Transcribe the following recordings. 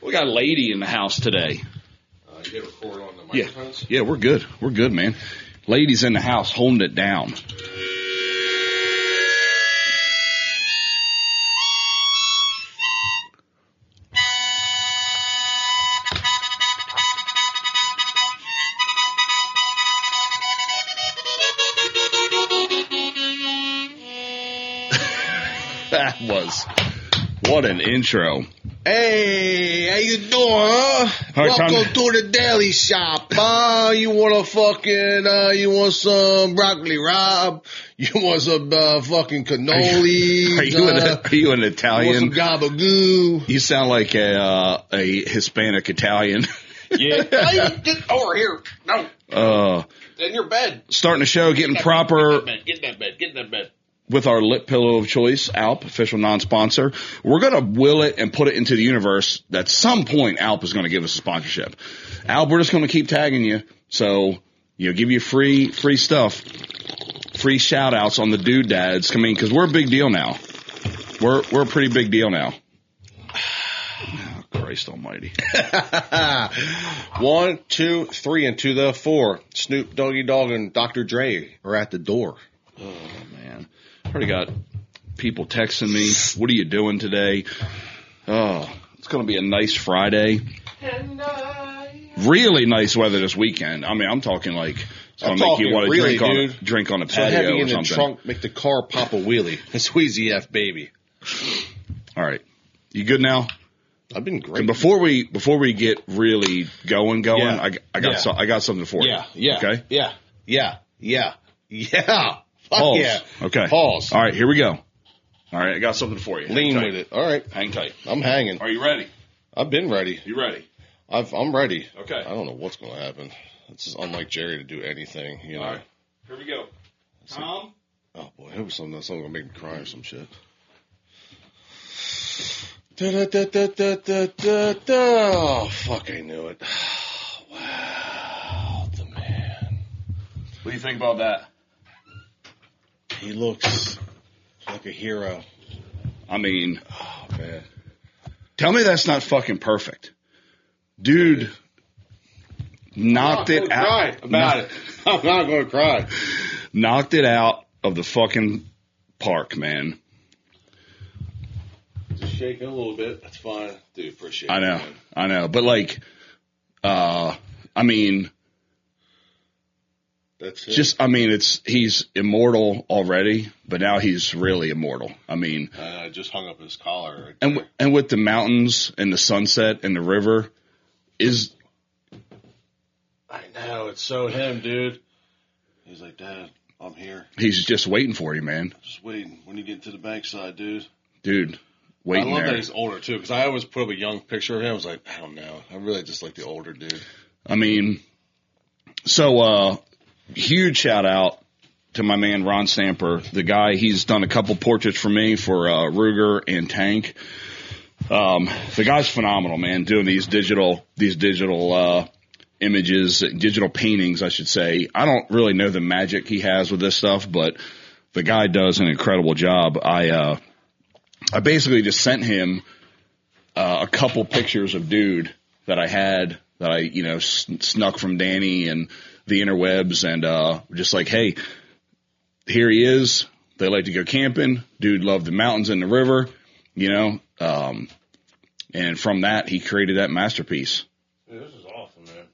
We got a lady in the house today. You hit record on the microphones? Yeah, we're good. We're good, man. Ladies in the house holding it down. That was, what an intro. Hey, how you doing, huh? Welcome to the Daily Shop, huh? You want you want some broccoli rabe? You want some fucking cannolis? Are you an Italian? You want some gabagoo? You sound like a Hispanic Italian. Yeah. Hey, get over here. No. In your bed. Starting the show, getting proper. Get in that bed. With our lip pillow of choice, Alp, official non-sponsor. We're going to will it and put it into the universe. At some point, Alp is going to give us a sponsorship. Alp, we're just going to keep tagging you. So, give you free stuff, free shout outs on the dude dads. I mean, because we're a big deal now. We're a pretty big deal now. Oh, Christ almighty. 1, 2, 3, and to the 4. Snoop Doggy Dogg and Dr. Dre are at the door. Oh, man. Already got people texting me. What are you doing today? Oh, it's going to be a nice Friday. Really nice weather this weekend. I mean, I'm talking like it's going to make you want to really, drink on a patio so heavy or in something. The trunk, make the car pop a wheelie. A Squeezy F baby. All right, you good now? I've been great. And before we get really going, yeah. I got something for you. Yeah. Okay. Yeah. Fuck Pause. yeah. Okay. Pause. All right, here we go. All right, I got something for you. Lean with it. All right. Hang tight. I'm hanging. Are you ready? I've been ready. You ready? I'm ready. Okay. I don't know what's going to happen. It's just unlike Jeri to do anything, you know. All right. Here we go. Tom? Oh, boy. I hope something's going to make me cry or some shit. Oh, fuck, I knew it. Wow, the man. What do you think about that? He looks like a hero. I mean, oh, man. Tell me that's not fucking perfect. Dude knocked it out. Cry about it. I'm not going to cry. Knocked it out of the fucking park, man. Just shaking a little bit. That's fine. Dude, appreciate it. I know. But like, I mean, that's it. Just, I mean, he's immortal already, but now he's really immortal. I mean, I just hung up his collar. Right and with the mountains and the sunset and the river is. I know, it's so him, dude. He's like, Dad, I'm here. He's just waiting for you, man. Just waiting. When you get to the bankside, dude. Dude, waiting. I love there. that he's older too, because I always put up a young picture of him. I was like, I don't know. I really just like the older dude. I mean, so huge shout out to my man Ron Stamper, the guy. He's done a couple portraits for me for Ruger and Tank. The guy's phenomenal, man. Doing these digital images, digital paintings, I should say. I don't really know the magic he has with this stuff, but the guy does an incredible job. I basically just sent him a couple pictures of dude that I had that I snuck from Danny and the interwebs, and just like, hey, here he is. They like to go camping. Dude loved the mountains and the river, and from that he created that masterpiece. Yeah, this is awesome, man.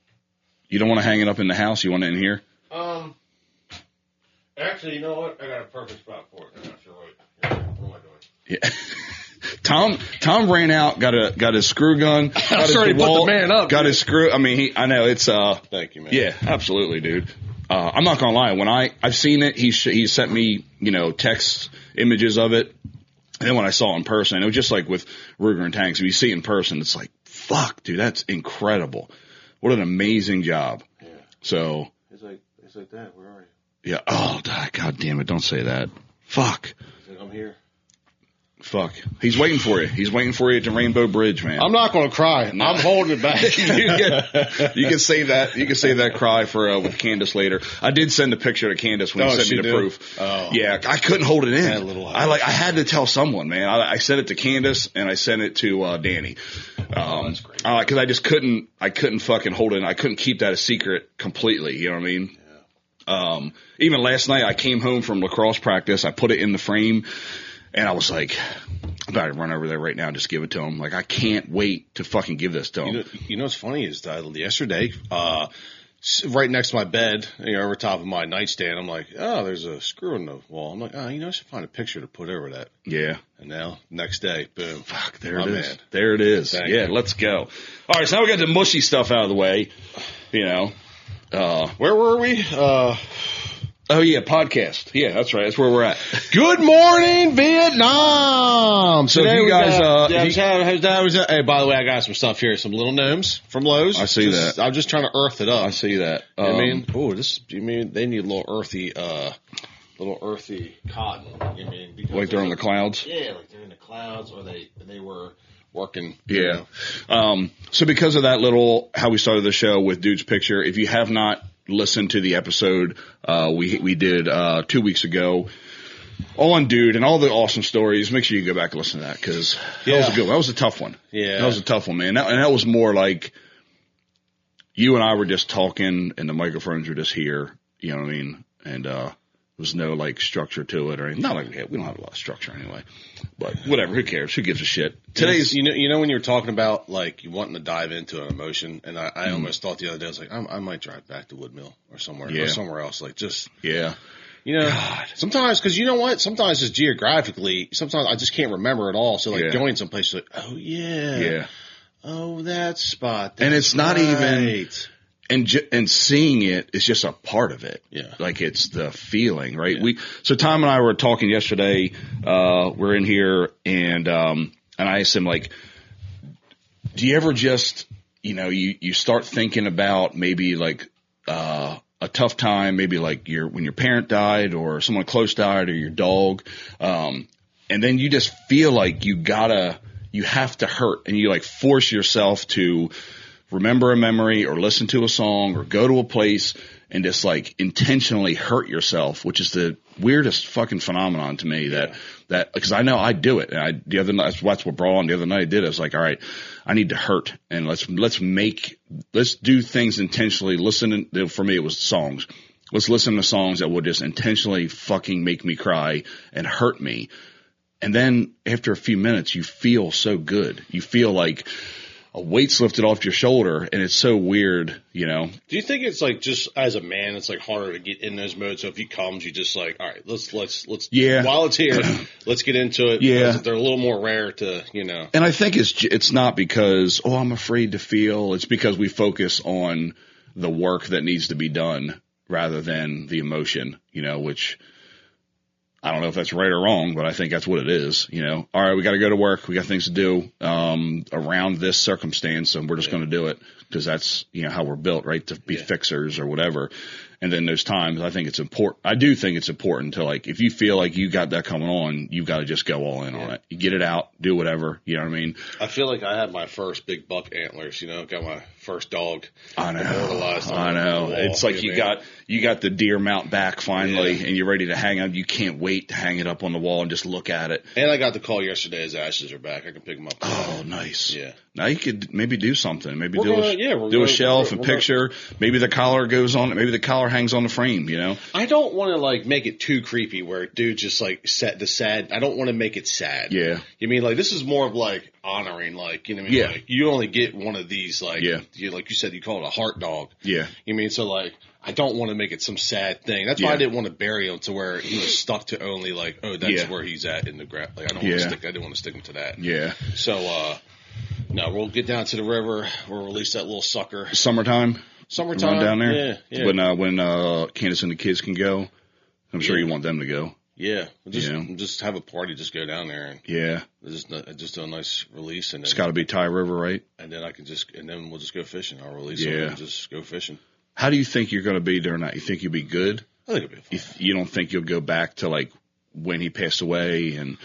You don't want to hang it up in the house? You want it in here? Actually, you know what? I got a perfect spot for it. I'm not sure what am I doing? Yeah. Tom ran out, got his screw gun. I'm sure he put the man up. Got his screw. I mean, I know it's. Thank you, man. Yeah, absolutely, dude. I'm not gonna lie. When I've seen it, he sent me text images of it, and then when I saw it in person, it was just like with Ruger and Tanks. If you see it in person, it's like, fuck, dude, that's incredible. What an amazing job. Yeah. So. He's like, Dad, where are you? Yeah. Oh, God damn it! Don't say that. Fuck. He's like, I'm here. Fuck. He's waiting for you. He's waiting for you at the Rainbow Bridge, man. I'm not going to cry. No. I'm holding it back. You can save that. You can save that cry for with Candace later. I did send a picture to Candace when he sent me the proof. Oh. Yeah, I couldn't hold it in. That little I had to tell someone, man. I sent it to Candace and I sent it to Danny. That's great. Because I just couldn't fucking hold it. I couldn't keep that a secret completely. You know what I mean? Yeah. Even last night, I came home from lacrosse practice. I put it in the frame, and I was like, I'm about to run over there right now and just give it to him. Like, I can't wait to fucking give this to him. You know what's funny is that yesterday, right next to my bed, over top of my nightstand, I'm like, oh, there's a screw in the wall. I'm like, oh, I should find a picture to put over that. Yeah. And now, next day, boom. Fuck, there it is. There it is. Yeah, let's go. All right, so now we got the mushy stuff out of the way. Where were we? Oh, yeah, podcast. Yeah, that's right. That's where we're at. Good morning, Vietnam. So today you guys, hey, by the way, I got some stuff here, some little gnomes from Lowe's. I see that. I'm just trying to earth it up. I see that. You know what I mean? Oh, you mean they need a little earthy cotton. You mean because like they're in the clouds? Yeah, like they're in the clouds, or they were working. Yeah. So because of that little how we started the show with Dude's Picture, if you have not listened to the episode we did 2 weeks ago on Dude and all the awesome stories, make sure you go back and listen to that because that was a good one. That was a tough one. Yeah, that was a tough one, man. And that was more like you and I were just talking and the microphones were just here. You know what I mean? And there was no like structure to it or anything. Not like we don't have a lot of structure anyway. But whatever, who cares? Who gives a shit? Today's you know when you were talking about like you wanting to dive into an emotion, and I almost thought the other day I was like I might drive back to Woodmill or somewhere else, like just God. Sometimes because you know what, sometimes just geographically, sometimes I just can't remember it all. So like going someplace like that spot, and it's not even. And seeing it is just a part of it. Yeah. Like it's the feeling, right? Yeah. So Tom and I were talking yesterday, we're in here and I asked him like, do you ever just, you start thinking about maybe like, a tough time, maybe like when your parent died or someone close died or your dog. And then you just feel like you have to hurt and you like force yourself to remember a memory or listen to a song or go to a place and just like intentionally hurt yourself, which is the weirdest fucking phenomenon to me that because I know I do it. And the other night, that's what brought on the other night I did. I was like, all right, I need to hurt and let's do things intentionally. For me, it was songs. Let's listen to songs that will just intentionally fucking make me cry and hurt me. And then after a few minutes, you feel so good. You feel like a weight's lifted off your shoulder, and it's so weird, Do you think it's like just as a man, it's like harder to get in those modes? So if he comes, you just like, all right, let's while it's here, let's get into it. Yeah, they're a little more rare to, And I think it's not because I'm afraid to feel. It's because we focus on the work that needs to be done rather than the emotion, which. I don't know if that's right or wrong, but I think that's what it is. All right, we got to go to work. We got things to do around this circumstance, and we're just going to do it because that's how we're built, right? To be fixers or whatever. And then those times, I think it's important. I do think it's important to like if you feel like you got that coming on, you've got to just go all in on it. You get it out, do whatever. You know what I mean? I feel like I had my first big buck antlers. Got my first dog. I know. It's like you got the deer mount back finally, and you're ready to hang up. You can't wait to hang it up on the wall and just look at it. And I got the call yesterday. His ashes are back. I can pick them up. Oh, nice. Yeah. Now you could maybe do something. Maybe do a shelf and picture. Maybe the collar goes on. Maybe the collar hangs on the frame. I don't want to like make it too creepy where dude just like set the sad. I don't want to make it sad. Yeah. You mean like this is more of like honoring, like like you only get one of these, like like you said, you call it a heart dog. Yeah. You mean so like. I don't want to make it some sad thing. That's why I didn't want to bury him to where he was stuck to only like, that's where he's at in the ground. Like I didn't want to stick him to that. Yeah. So, no, we'll get down to the river. We'll release that little sucker. Summertime down there. Yeah. When Candace and the kids can go, I'm sure you want them to go. Yeah. Just have a party. Just go down there and just do a nice release. And it's got to be Thai River, right? And then then we'll just go fishing. I'll release them and just go fishing. How do you think you're going to be during that? You think you'll be good? I think it'll be fine. You don't think you'll go back to like when he passed away and,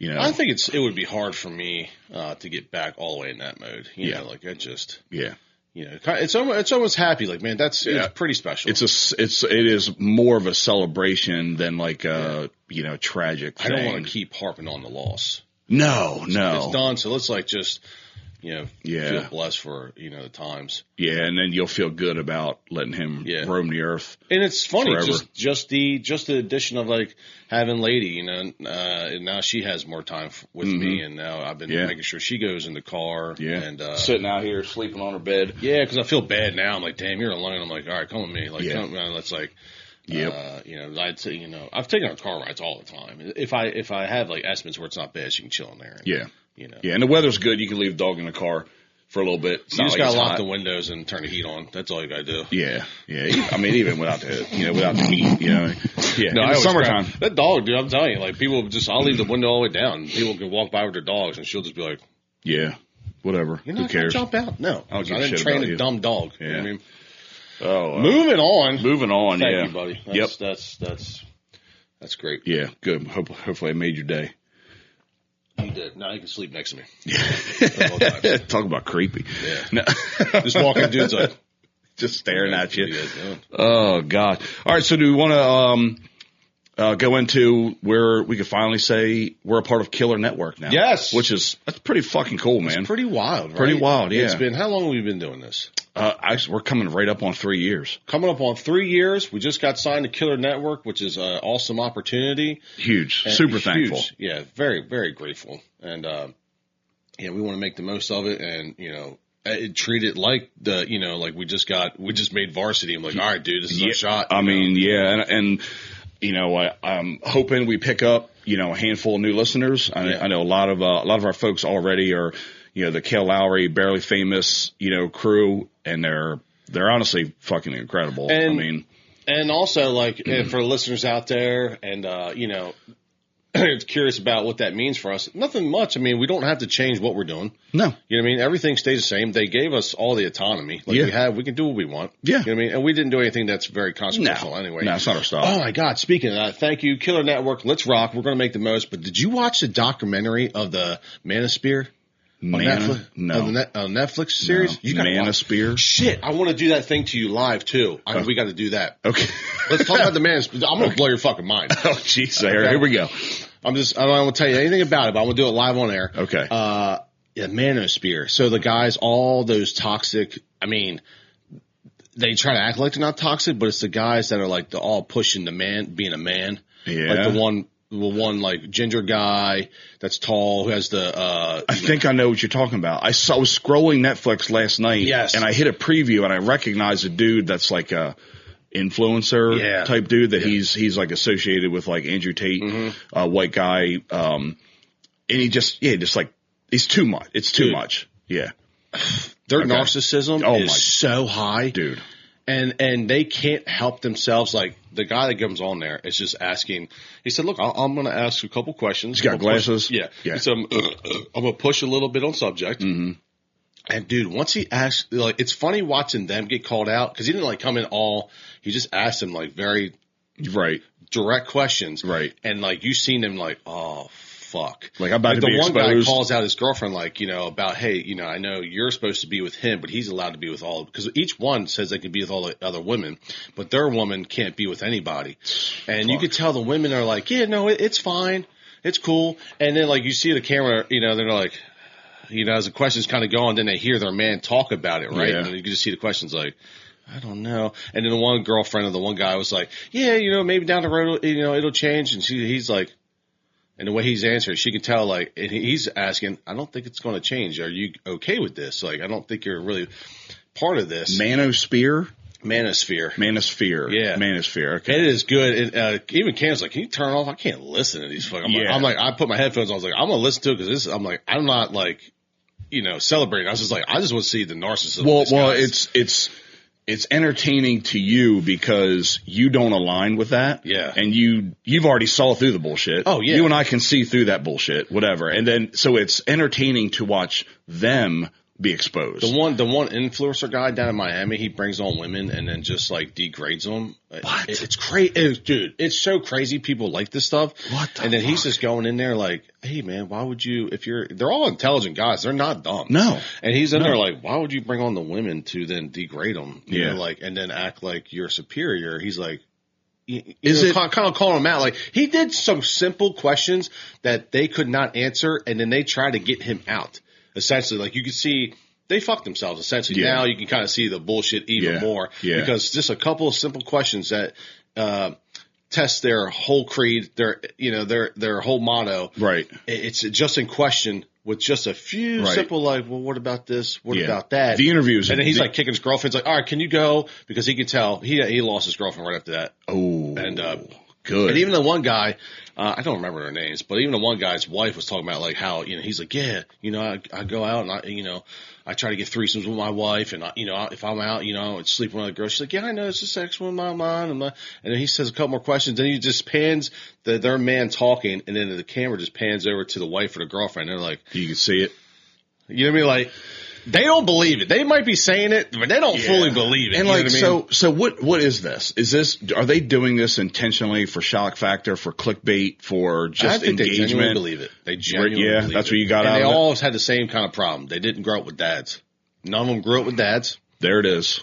I think it would be hard for me to get back all the way in that mode. Like I just. Yeah. It's almost happy. Like, man, it's pretty special. It is more of a celebration than like a, tragic thing. I don't want to keep harping on the loss. No. It's done. So let's like just feel blessed for, the times. Yeah, and then you'll feel good about letting him roam the earth. And it's funny, forever. just the addition of like having Lady, now she has more time with me, and now I've been making sure she goes in the car. Yeah, and sitting out here sleeping on her bed. Yeah, because I feel bad now. I'm like, damn, you're alone. I'm like, all right, come with me. Like, come, let's like. Yep. I'd say, I've taken her car rides all the time. If I have like estimates where it's not bad, she can chill in there. And, Yeah, and the weather's good. You can leave the dog in the car for a little bit. You just gotta lock the windows and turn the heat on. That's all you gotta do. Yeah. I mean, even without the heat, Yeah. No, in the summertime. That dog, dude, I'm telling you, like people I'll leave the window all the way down. People can walk by with their dogs, and she'll just be like, yeah, whatever. Who cares? Jump out. No, I didn't train a dumb dog. Yeah. You know what I mean? Oh, moving on. Thank you, buddy. That's great. Yeah, good. Hopefully I made your day. You did. Now you can sleep next to me. Yeah. Talk about creepy. Yeah. No. Just walking dude's like just staring at you. Oh God. All right. So do we want to go into where we could finally say we're a part of Killer Network now? Yes. That's pretty fucking cool, man. It's pretty wild, right? Pretty wild. Yeah. It's been, how long have we been doing this? We're coming right up on 3 years. Coming up on 3 years. We just got signed to Killer Network, which is an awesome opportunity. Huge. Super thankful. Yeah, very, very grateful. And, we want to make the most of it and, treat it like like we just made varsity. I'm like, all right, dude, this is our shot. I mean, yeah. And I'm hoping we pick up, a handful of new listeners. I know a lot of our folks already are, the Cale Lowry, Barely Famous, crew, and they're honestly fucking incredible. And also like for listeners out there and, it's curious about what that means for us. Nothing much. I mean, we don't have to change what we're doing. No. You know what I mean? Everything stays the same. They gave us all the autonomy. Like we can do what we want. Yeah. You know what I mean? And we didn't do anything that's very consequential anyway. No, it's not our style. Oh my God. Speaking of that, thank you, Killer Network. Let's rock. We're going to make the most. But did you watch the documentary of the Manosphere? On Netflix series? No. You got Manosphere? Shit, I want to do that thing to you live too. We got to do that. Okay. Let's talk about the Manosphere. I'm going to blow your fucking mind. Oh, jeez. Okay. Here we go. I don't want to tell you anything about it, but I'm going to do it live on air. Okay. Manosphere. So the guys, all those toxic, they try to act like they're not toxic, but it's the guys that are like all pushing being a man. Yeah. Like the one like ginger guy that's tall who has the I think I know what you're talking about. I was scrolling Netflix last night. Yes. And I hit a preview and I recognized a dude that's like a influencer type dude that he's like associated with like Andrew Tate, white guy. And he just like he's too much. It's too much. Yeah. Their narcissism is so high, dude. And they can't help themselves. Like the guy that comes on there is just asking. He said, "Look, I'm going to ask a couple questions." He's got glasses. Yeah. He said, "I'm going to push a little bit on subject." Mm-hmm. And dude, once he asked, like, it's funny watching them get called out because he didn't like come in all. He just asked them like very direct questions. Right. And like you seen them like, oh. Fuck. Like I'm about to be exposed. The one guy calls out his girlfriend like, about, hey, I know you're supposed to be with him, but he's allowed to be with all, because each one says they can be with all the other women, but their woman can't be with anybody. And you could tell the women are like, yeah, no, it's fine. It's cool. And then like you see the camera, they're like, as the questions kind of go on, then they hear their man talk about it, right? Yeah. And then you can just see the questions like, I don't know. And then the one girlfriend of the one guy was like, yeah, maybe down the road, it'll change. And he's like, and the way he's answering, she can tell, like, and he's asking, I don't think it's going to change. Are you okay with this? Like, I don't think you're really part of this. Manosphere? Manosphere. Yeah. Manosphere. Okay. It is good. And, even Cam's like, can you turn it off? I can't listen to these fucking. I'm like, I put my headphones on. I was like, I'm going to listen to it because I'm like, I'm not like, celebrating. I was just like, I just want to see the narcissism. Well, it's entertaining to you because you don't align with that. Yeah. And you've already saw through the bullshit. Oh, yeah. You and I can see through that bullshit, whatever. And then, so it's entertaining to watch them be exposed. The one influencer guy down in Miami, he brings on women and then just like degrades them. What? It's crazy. Dude, it's so crazy. People like this stuff. What the And then fuck? He's just going in there like, hey man, why would you, they're all intelligent guys. They're not dumb. No. And he's in there like, why would you bring on the women to then degrade them? Yeah. And then act like you're superior. He's like, kind of calling him out. Like he did some simple questions that they could not answer. And then they try to get him out. essentially, like you could see they fucked themselves essentially. Now you can kind of see the bullshit even more because just a couple of simple questions that test their whole creed, their whole motto. Right. It's just in question with just a few simple like, well, what about this? What about that? The interviews. And then he's like kicking his girlfriend. He's like, all right, can you go? Because he could tell he lost his girlfriend right after that. Oh, and good. And even the one guy, I don't remember their names, but even the one guy's wife was talking about like how, he's like, I go out and I try to get threesomes with my wife and if I'm out, and sleep with another girl. She's like, yeah, I know it's a sex with my mom. And then he says a couple more questions. Then he just pans their man talking and then the camera just pans over to the wife or the girlfriend. And they're like, you can see it. You know what I mean? Like, they don't believe it. They might be saying it, but they don't fully believe it. And like, so what is this? Are they doing this intentionally for shock factor, for clickbait, for just engagement? They genuinely believe it. They genuinely believe that's it. what you got and out of it. They all had the same kind of problem. They didn't grow up with dads. None of them grew up with dads. There it is.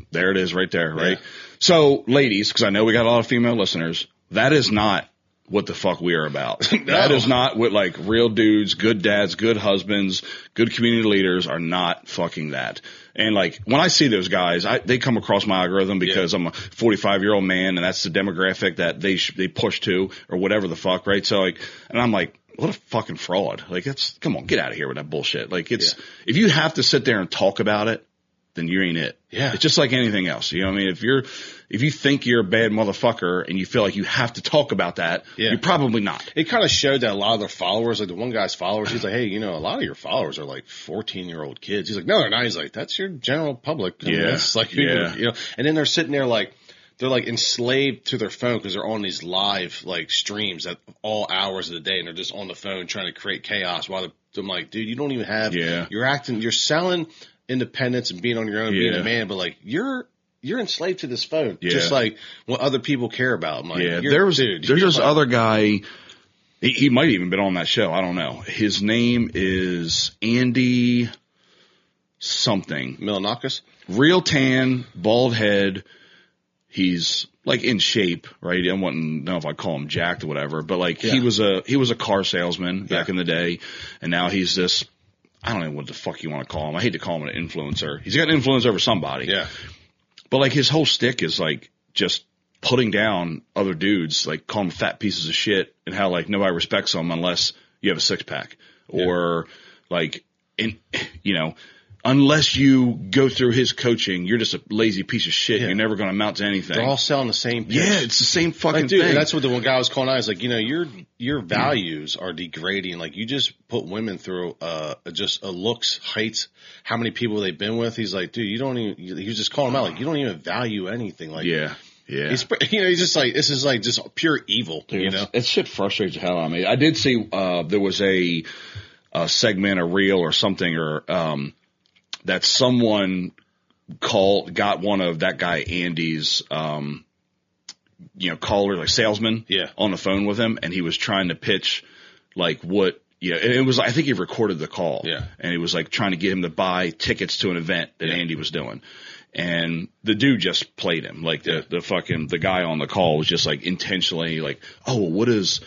There it is right there, right? Yeah. So, ladies, because I know we got a lot of female listeners, that is not what the fuck we are about. No. That is not what like real dudes, good dads, good husbands, good community leaders are not fucking that. And like when I see those guys, they come across my algorithm because I'm a 45-year-old man and that's the demographic that they push to or whatever the fuck, right? So like, and I'm like, what a fucking fraud. Like come on, get out of here with that bullshit. Like if you have to sit there and talk about it, then you ain't it. Yeah. It's just like anything else. You know what I mean? If you think you're a bad motherfucker and you feel like you have to talk about that, you're probably not. It kind of showed that a lot of their followers, like the one guy's followers, he's like, hey, a lot of your followers are like 14-year-old kids. He's like, no, they're not. He's like, that's your general public. It's like, and then they're sitting there like, they're like enslaved to their phone because they're on these live like streams at all hours of the day and they're just on the phone trying to create chaos while I'm like, dude, you don't even have, you're selling independence and being on your own, being a man, but like you're enslaved to this phone, just like what other people care about. I'm like, there's this other guy. He might have even been on that show. I don't know. His name is Andy something. Milanakis? Real tan, bald head. He's like in shape, right? I wouldn't know if I'd call him jacked or whatever, but like he was a car salesman back in the day, and now he's this. I don't know what the fuck you want to call him. I hate to call him an influencer. He's got an influence over somebody. Yeah. But like his whole stick is like just putting down other dudes, like calling them fat pieces of shit and how like nobody respects them unless you have a six pack or like, unless you go through his coaching, you're just a lazy piece of shit. You're never going to amount to anything. They're all selling the same pitch. Yeah, it's the same fucking thing. And that's what the one guy was calling out. He's like, your values are degrading. Like you just put women through just a looks, heights, how many people they've been with. He's like, dude, you don't even. He was just calling them out like you don't even value anything. Like he's just like this is like just pure evil. Dude, it's shit frustrates the hell out of me. I did see there was a segment, a reel or something or that someone got one of that guy Andy's, caller, like salesman on the phone with him. And he was trying to pitch like what, and it was, I think he recorded the call and he was like trying to get him to buy tickets to an event that Andy was doing. And the dude just played him like the guy on the call was just like intentionally like, oh, well, what does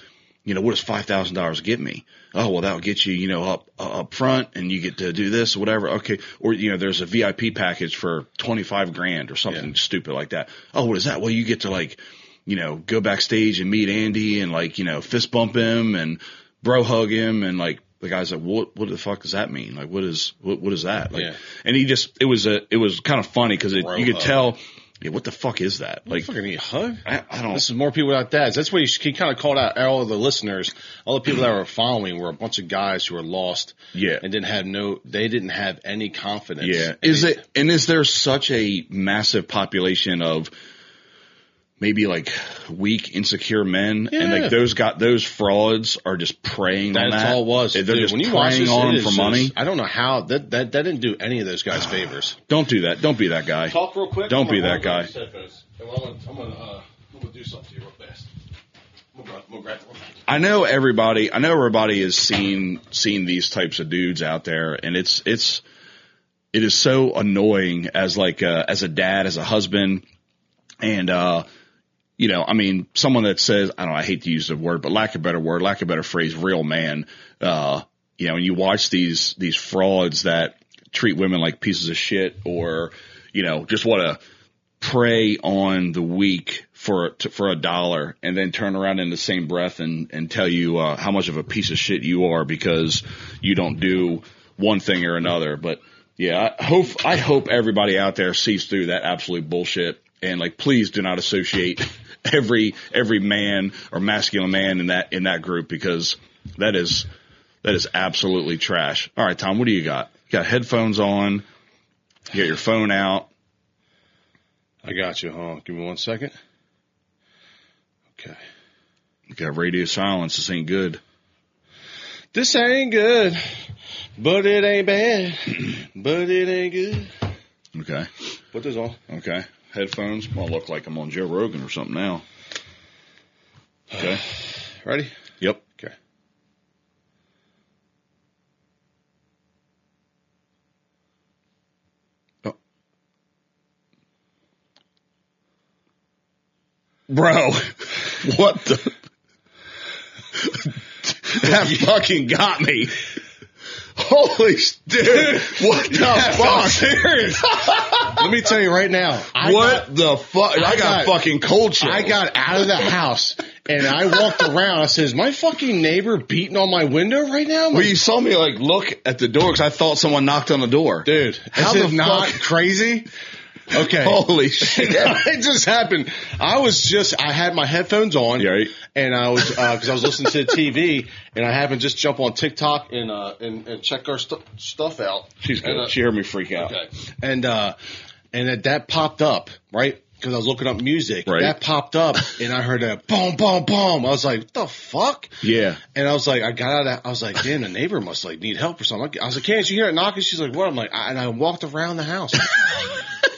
$5,000 get me? Oh, well, that'll get you, up front and you get to do this or whatever. Okay. Or, there's a VIP package for $25,000 or something stupid like that. Oh, what is that? Well, you get to like, go backstage and meet Andy and like, fist bump him and bro hug him. And like, the guy's like, what the fuck does that mean? Like, what is that? Like, and it was kind of funny because you could tell, what the fuck is that? Like, fucking need a hug? I don't. This is more people without dads. That's what he kind of called out all of the listeners. All the people that were following were a bunch of guys who were lost. Yeah. And they didn't have any confidence. Yeah. Is there such a massive population of maybe like weak, insecure men? Yeah. And like those frauds are just preying on that. That's all it was. They're just preying on them for money. I don't know how that didn't do any of those guys favors. Don't do that. Don't be that guy. Talk real quick. Don't be that guy. I'm gonna do something to you real fast. I'm gonna grab it. I know everybody has seen these types of dudes out there, and it is so annoying as a dad, as a husband, and someone that says, I hate to use the word, but lack of a better phrase, real man, you know, and you watch these frauds that treat women like pieces of shit, or, you know, just want to prey on the weak for $1, and then turn around in the same breath and tell you how much of a piece of shit you are because you don't do one thing or another. But yeah, I hope everybody out there sees through that absolute bullshit, and like, please do not associate every man or masculine man in that group, because that is absolutely trash. All right, Tom, what do you got? You got headphones on. You got your phone out. I got you. Hold on. Give me 1 second. Okay. You got radio silence. This ain't good. This ain't good, but it ain't bad. But it ain't good. Okay. Put this on. Okay. Headphones. Well, look like I'm on Joe Rogan or something now. Okay. Ready? Yep. Okay. Oh. Bro, what the? That fucking got me. Holy dude, what the fuck? Serious. Let me tell you right now. What the fuck? I got fucking cold chills. I got out of the house and I walked around. I said, is my fucking neighbor beating on my window right now? Well, you saw me like look at the door because I thought someone knocked on the door. Dude, how is the it not fuck? Crazy? Okay. Holy shit. It just happened. I had my headphones on, right. And I was, cause I was listening to the TV, and I happened to just jump on TikTok and check our stuff out. She's good. She heard me freak out. Okay. And that popped up, right? Cause I was looking up music. Right. That popped up, and I heard a boom, boom, boom. I was like, what the fuck? Yeah. And I was like, I got out of, I was like, damn, the neighbor must like need help or something. I was like, can't you hear it knocking? She's like, what? I'm like, and I walked around the house.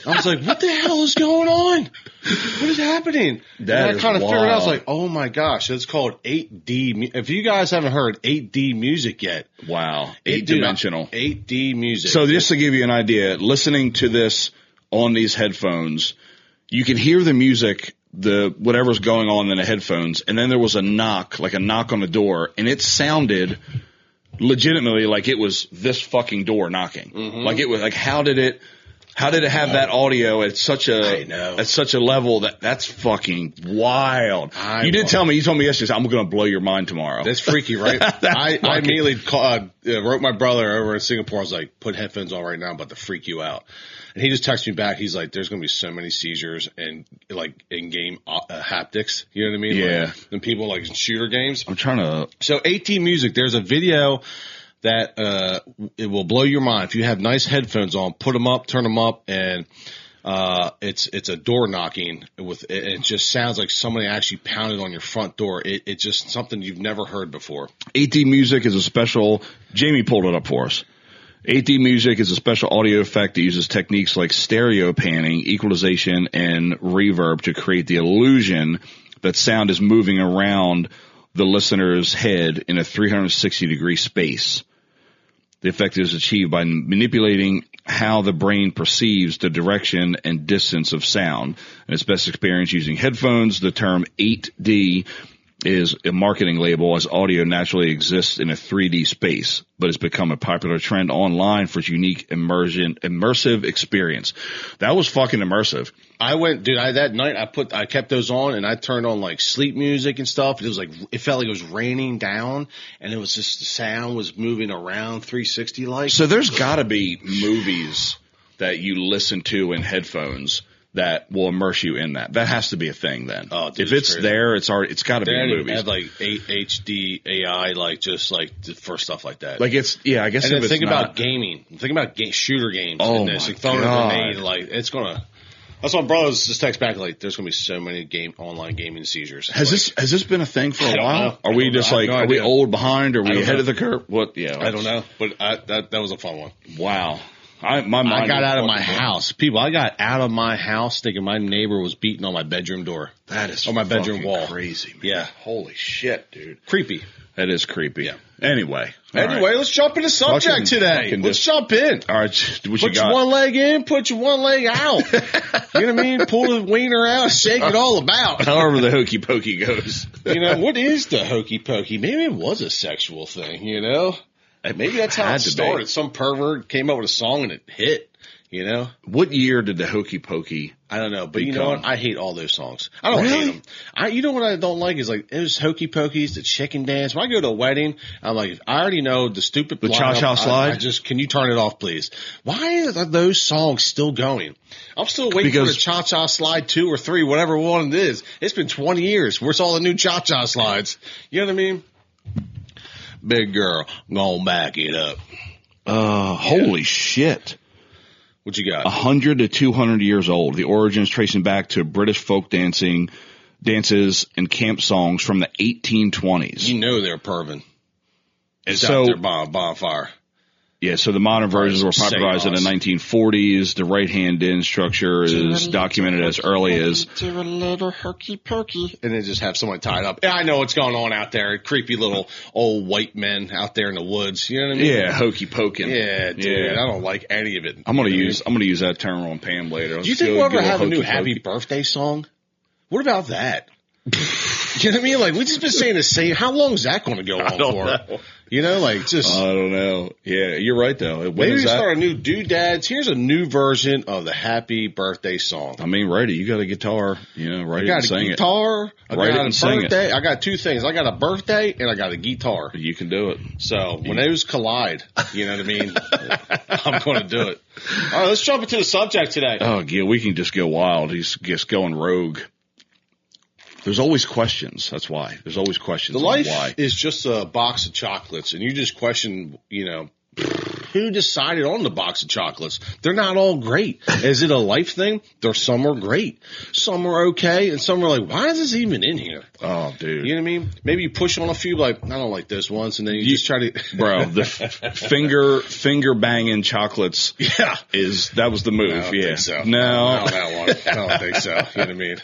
I was like, what the hell is going on? What is happening? That and I kind of wild. figured out, I was like, oh my gosh, it's called 8D. If you guys haven't heard 8D music yet. Wow. 8-dimensional. 8D music. So just to give you an idea, listening to this on these headphones, you can hear the music, whatever's going on in the headphones, and then there was a knock on the door, and it sounded legitimately like it was this fucking door knocking. Mm-hmm. Like it was like, how did it have that audio at such a level that's fucking wild? You told me yesterday, I'm going to blow your mind tomorrow. That's freaky, right? I immediately wrote my brother over in Singapore. I was like, put headphones on right now. I'm about to freak you out. And he just texted me back. He's like, there's going to be so many seizures and like in-game haptics. You know what I mean? Yeah. Like, and people like in shooter games. I'm trying to. So 8D music, there's a video that it will blow your mind. If you have nice headphones on, put them up, turn them up, and it's a door knocking it just sounds like somebody actually pounded on your front door. It's just something you've never heard before. 8D music is a special. Jamie pulled it up for us. 8D music is a special audio effect that uses techniques like stereo panning, equalization, and reverb to create the illusion that sound is moving around the listener's head in a 360-degree space. The effect is achieved by manipulating how the brain perceives the direction and distance of sound. And it's best experienced using headphones. The term 8D is a marketing label, as audio naturally exists in a 3D space, but it's become a popular trend online for its unique immersive experience. That was fucking immersive. That night I kept those on, and I turned on like sleep music and stuff. It felt like it was raining down, and it was just the sound was moving around 360 like. So there's gotta be movies that you listen to in headphones that will immerse you in that. That has to be a thing then. Oh, dude, if it's crazy. There, it's got to be in movies. They have like HD AI, like just like for stuff like that. Like it's I guess. And if then think it's about gaming. Think about shooter games. Oh in this. my like throwing God. a grenade, like it's gonna. That's why brothers just text back like, "There's gonna be so many online gaming seizures." Has this been a thing for a while? Know. Are we just like, are we old behind? Or are we ahead of the curve? What? Yeah, I don't know, but that was a fun one. Wow. I got out of my house. People, I got out of my house thinking my neighbor was beating on my bedroom door. That is on my bedroom wall. Crazy, man. Yeah. Holy shit, dude. Creepy. That is creepy. Yeah. Anyway, let's jump into subject today. Let's jump in. All right, what put you got? Your one leg in, put your one leg out. You know what I mean? Pull the wiener out, shake it all about. However the hokey pokey goes. You know, what is the hokey pokey? Maybe it was a sexual thing, you know? Maybe that's how it started. Some pervert came up with a song and it hit, you know? What year did the Hokey Pokey? I don't know, but you know what? I hate all those songs. I don't hate them. You know what I don't like is like, it was Hokey Pokeys, the chicken dance. When I go to a wedding, I'm like, I already know the stupid The Cha-Cha Slide? Can you turn it off, please? Why are those songs still going? I'm still waiting for the Cha-Cha Slide 2 or 3, whatever one it is. It's been 20 years. Where's all the new Cha-Cha Slides? You know what I mean? Big girl, gonna back it up. Holy shit. What you got? 100 to 200 years old. The origins tracing back to British folk dances and camp songs from the 1820s. You know they're perving. It's out there by a bonfire. Yeah, so the modern versions were popularized in the 1940s. The right-hand dance structure is documented as early as... Do a little hokey pokey. And they just have someone tied up. Yeah, I know what's going on out there. Creepy little old white men out there in the woods. You know what I mean? Yeah, hokey poking. Yeah, dude. Yeah. I don't like any of it. I'm gonna use that term on Pam later. Do you think we'll ever have a new happy birthday song? What about that? You know what I mean? Like, we just been saying the same. How long is that going to go on for? Know. You know, like just. I don't know. Yeah, you're right though. Maybe we start a new Doodads. Here's a new version of the Happy Birthday song. I mean, write it. You got a guitar. You know, write it and sing it. I got a guitar. I got a birthday. I got two things. I got a birthday and I got a guitar. You can do it. So when those collide, you know what I mean? I'm going to do it. All right, let's jump into the subject today. Oh, yeah, we can just go wild. He's just going rogue. There's always questions. That's why. There's always questions. The life is just a box of chocolates, and you just question, you know, who decided on the box of chocolates? They're not all great. Is it a life thing? Some are great. Some are okay, and some are like, why is this even in here? Oh, dude. You know what I mean? Maybe you push on a few, like, I don't like this once, and then you just try to... Bro, the finger banging chocolates. Yeah. That was the move. I don't think so. No. Not that one. I don't think so. You know what I mean?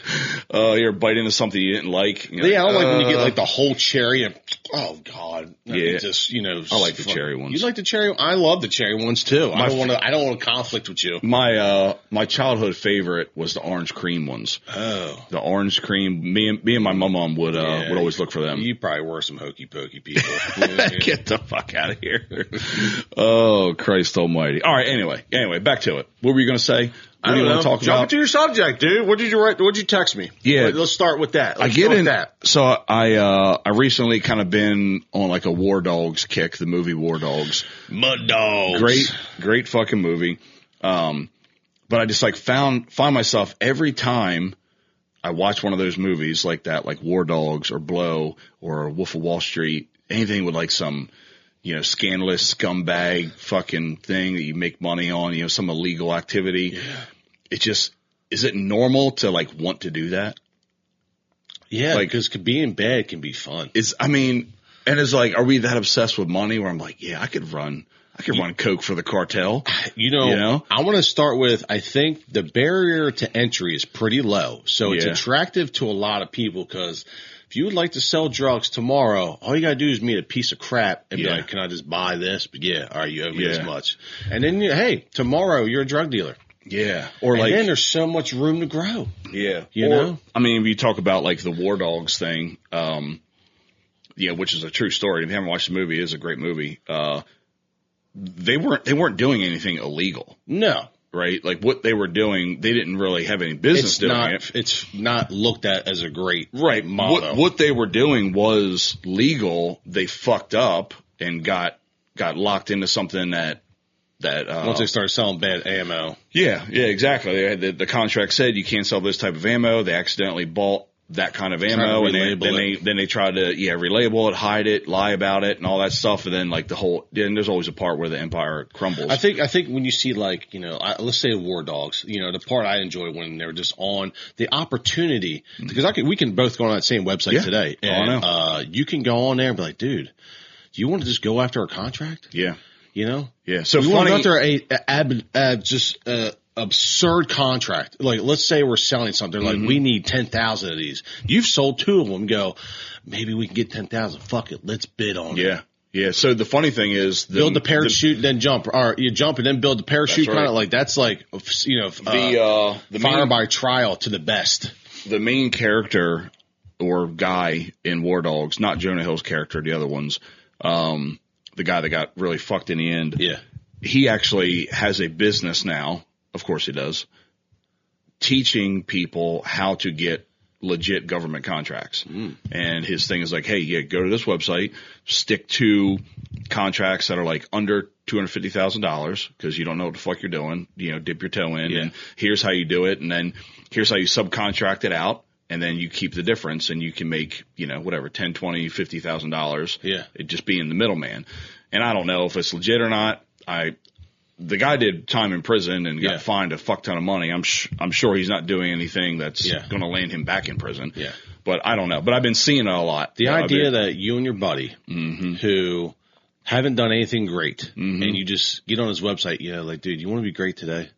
You're biting into something you didn't like. I don't like when you get like the whole cherry and, oh God. Yeah. Just, you know. I like the cherry ones. You like the cherry? I love the cherry ones too. I don't want to conflict with you. My childhood favorite was the orange cream ones. Oh. The orange cream. Me and my mom would always look for them. You probably were some hokey pokey people. Get the fuck out of here. Oh, Christ almighty. All right, anyway, back to it. What were you going to say? What do you want to talk about? Jump into your subject, dude. What did you write? What did you text me? Yeah. Let's start with that. So I recently kind of been on like a War Dogs kick, the movie War Dogs. Mud Dogs. Great fucking movie. But I just like find myself every time I watch one of those movies like that, like War Dogs or Blow or Wolf of Wall Street, anything with like some, you know, scandalous scumbag fucking thing that you make money on, you know, some illegal activity. Yeah. It just, is it normal to like want to do that? Yeah, like, because being bad can be fun. And it's like, are we that obsessed with money where I'm like, yeah, I could run coke for the cartel. You know? I want to start with, I think the barrier to entry is pretty low. So it's attractive to a lot of people because if you would like to sell drugs tomorrow, all you got to do is meet a piece of crap and be like, can I just buy this? But all right, you owe me this much. And then, hey, tomorrow you're a drug dealer. Yeah. And then there's so much room to grow. Yeah. You know? I mean, if you talk about like the War Dogs thing, which is a true story. If you haven't watched the movie, it is a great movie. They weren't doing anything illegal. No. Right? Like what they were doing, they didn't really have any business doing it. It's not looked at as a great model. What they were doing was legal. They fucked up and got locked into something that once they started selling bad ammo. Yeah, exactly. They had the contract said you can't sell this type of ammo. They accidentally bought that kind of ammo, and then they tried to relabel it, hide it, lie about it, and all that stuff. And then like there's always a part where the empire crumbles. I think when you see like, you know, let's say War Dogs, you know, the part I enjoy when they're just on the opportunity, because we can both go on that same website today, and you can go on there and be like, dude, do you want to just go after a contract? Yeah. You know? Yeah. So you want to go after absurd contract. Like, let's say we're selling something. Like, we need 10,000 of these. You've sold 2 of them. Go, maybe we can get 10,000. Fuck it. Let's bid on it. Yeah. So the funny thing is, build the parachute, then jump, or you jump and then build the parachute. Kind of like that's like, you know, the fire by trial to the best. The main character or guy in War Dogs, not Jonah Hill's character, the other ones, the guy that got really fucked in the end. Yeah. He actually has a business now. Of course he does. Teaching people how to get legit government contracts. And his thing is like, hey, yeah, go to this website, stick to contracts that are like under $250,000 because you don't know what the fuck you're doing. You know, dip your toe in, and here's how you do it, and then here's how you subcontract it out, and then you keep the difference, and you can make, you know, whatever, $10,000, $20,000, $50,000. Yeah, it just being the middleman. And I don't know if it's legit or not. The guy did time in prison and got fined a fuck ton of money. I'm sure he's not doing anything that's going to land him back in prison. Yeah. But I don't know. But I've been seeing it a lot. The idea that you and your buddy who haven't done anything great and you just get on his website, you know, like, dude, you want to be great today?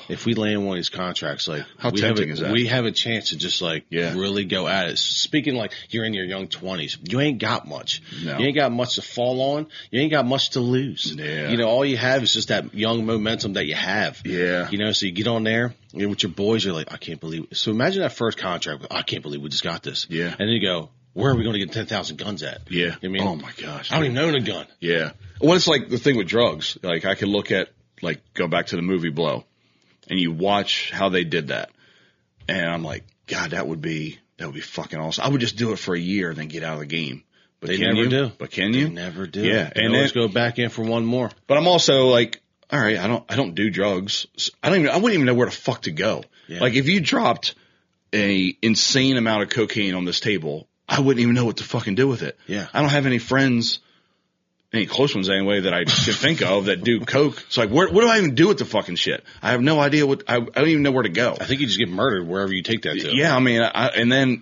If we land one of these contracts, like, how tempting is that? We have a chance to just like really go at it. Speaking like you're in your young 20s, you ain't got much. No. You ain't got much to fall on. You ain't got much to lose. Yeah. You know, all you have is just that young momentum that you have. Yeah. You know, so you get on there, you know, with your boys, you're like, I can't believe it. So imagine that first contract. I can't believe we just got this. Yeah. And then you go, where are we going to get 10,000 guns at? Yeah. You know I mean, oh my gosh. I don't even own a gun. Yeah. Well, it's like the thing with drugs. Like I could look at, like, go back to the movie Blow, and you watch how they did that, and I'm like, God, that would be fucking awesome. I would just do it for a year and then get out of the game. But they can never you? do. But can you? They never do. Yeah. They and always then, go back in for one more. But I'm also like, all right, I don't do drugs. I wouldn't even know where the fuck to go. Yeah. Like if you dropped a insane amount of cocaine on this table, I wouldn't even know what to fucking do with it. Yeah. I don't have any friends, any close ones anyway, that I can think of that do coke. It's like, what do I even do with the fucking shit? I have no idea I don't even know where to go. I think you just get murdered wherever you take that to. Yeah, I mean,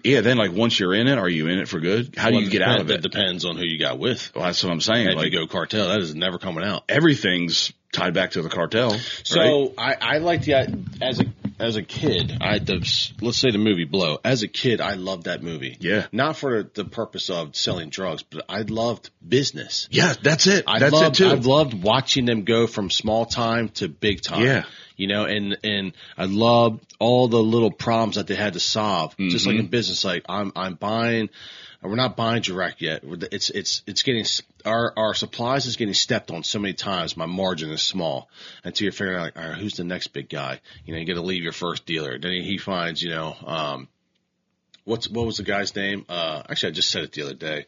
then like once you're in it, are you in it for good? How do you get out of it? That depends on who you got with. Well, that's what I'm saying. If like, you go cartel, that is never coming out. Everything's tied back to the cartel. So right? I like as a kid, let's say the movie Blow. As a kid, I loved that movie. Yeah. Not for the purpose of selling drugs, but I loved business. Yeah, that's it. That's it too. I've loved watching them go from small time to big time. Yeah. You know, and I loved all the little problems that they had to solve. Just like in business, like I'm buying. We're not buying direct yet. It's getting our supplies is getting stepped on so many times. My margin is small until you're figuring out like, all right, who's the next big guy? You know, you got to leave your first dealer. Then he finds, you know, what was the guy's name? Actually, I just said it the other day.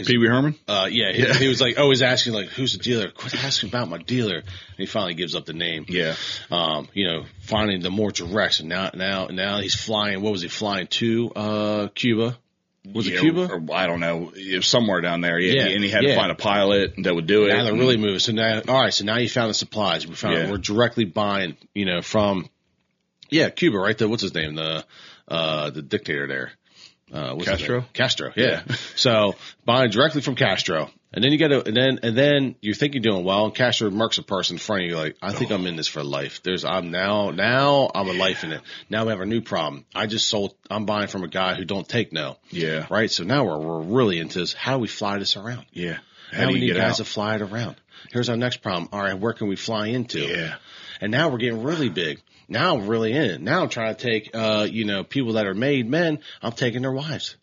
Pee Wee Herman? He was like always asking like, who's the dealer? Quit asking about my dealer. And he finally gives up the name. Yeah. You know, finding the more direct. And now he's flying. What was he flying to? Cuba. Was it Cuba? Or, I don't know. It was somewhere down there. Yeah. And he had to find a pilot that would do it. Now they're really moving. So now, all right. So now you found the supplies. We're directly buying, you know, from, Cuba, right? What's his name? The dictator there. Castro? Castro, yeah. So buying directly from Castro. And then you and then you think you're doing well, and Castro murks a person in front of you like, I think I'm in this for life. I'm a life in it. Now we have a new problem. I'm buying from a guy who don't take no. Yeah. Right? So now we're really into this. How do we fly this around? Yeah. How do we need guys to fly it around? Here's our next problem. All right, where can we fly into? Yeah. And now we're getting really big. Now I'm really in it. Now I'm trying to take, people that are made men, I'm taking their wives.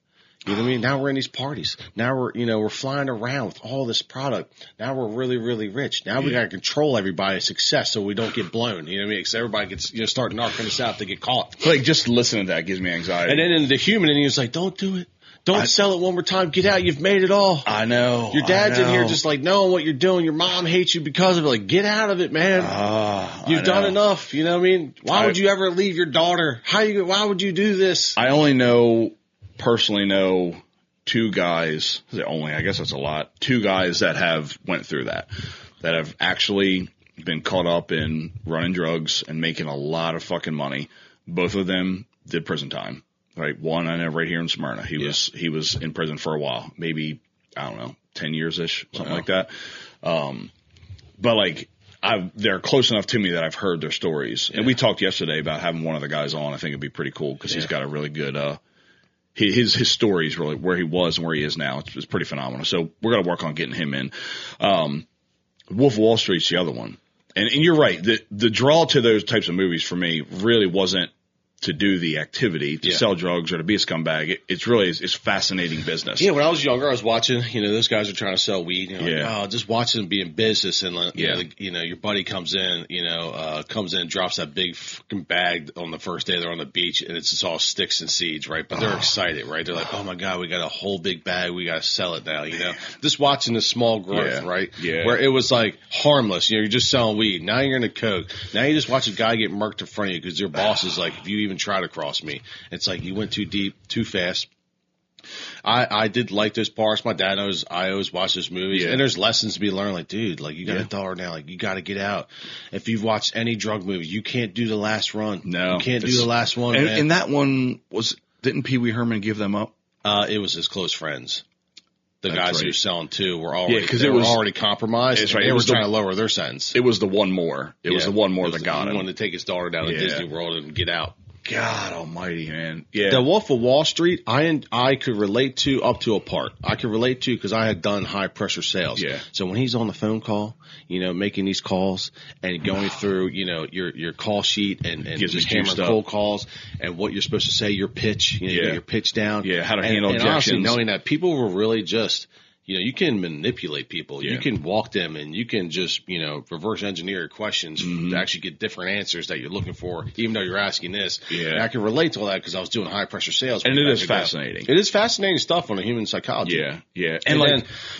You know what I mean? Now we're in these parties. Now we're flying around with all this product. Now we're really, really rich. Now we got to control everybody's success so we don't get blown. You know what I mean? Because everybody gets, start narking us out to get caught. Like just listening to that gives me anxiety. And then in the human, and he was like, don't do it. Don't sell it one more time. Get out. You've made it all. I know. Your dad's in here just like knowing what you're doing. Your mom hates you because of it. Like, get out of it, man. You've done enough. You know what I mean? Why would you ever leave your daughter? Why would you do this? I only personally know two guys. I guess that's a lot. Two guys that have went through that have actually been caught up in running drugs and making a lot of fucking money. Both of them did prison time. Right, one I know right here in Smyrna. He was in prison for a while, maybe I don't know, 10 years-ish, something like that. But like they're close enough to me that I've heard their stories. And we talked yesterday about having one of the guys on. I think it'd be pretty cool because he's got a really good his stories really where he was and where he is now. It's pretty phenomenal. So we're gonna work on getting him in. Wolf of Wall Street's the other one, and you're right. The draw to those types of movies for me really wasn't to do the activity, to sell drugs or to be a scumbag. It's really it's fascinating business. Yeah, when I was younger, I was watching, those guys are trying to sell weed. Just watching them be in business. And, your buddy comes in, drops that big fucking bag on the first day they're on the beach, and it's just all sticks and seeds, right? But they're excited, right? They're like, oh, my God, we got a whole big bag. We got to sell it now, Just watching the small growth, right? Yeah. Where it was like harmless. You're just selling weed. Now you're into coke. Now you just watch a guy get murked in front of you because your boss is like, if you even try to cross me, it's like you went too deep, too fast. I did like those parts. My dad knows I always watch those movies, and there's lessons to be learned. Like, dude, like you got $1 now, like you got to get out. If you've watched any drug movie, you can't do the last run. No, you can't do the last one. And that one didn't Pee Wee Herman give them up? It was his close friends. The guys who were selling too were already already compromised. That's right. They were trying to lower their sentence. It was the one more. It was the one more that got him. He wanted to take his daughter down to Disney World and get out. God almighty, man. Yeah. The Wolf of Wall Street, I could relate to up to a part. I could relate to because I had done high pressure sales. Yeah. So when he's on the phone call, making these calls and going through, your call sheet and just hammering cold calls and what you're supposed to say, your pitch, get your pitch down. Yeah. How to handle objections. Honestly, knowing that people were really just, you can manipulate people. Yeah. You can walk them and you can just, reverse engineer questions to actually get different answers that you're looking for, even though you're asking this. Yeah. And I can relate to all that because I was doing high pressure sales. And it is fascinating. It is fascinating stuff on a human psychology. Yeah. Yeah.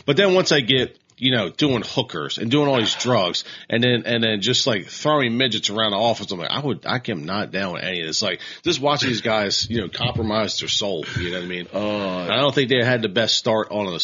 But then once I get, doing hookers and doing all these drugs and then just like throwing midgets around the office, I'm like, I am not down with any of this. Like just watching these guys, compromise their soul. You know what I mean? I don't think they had the best start on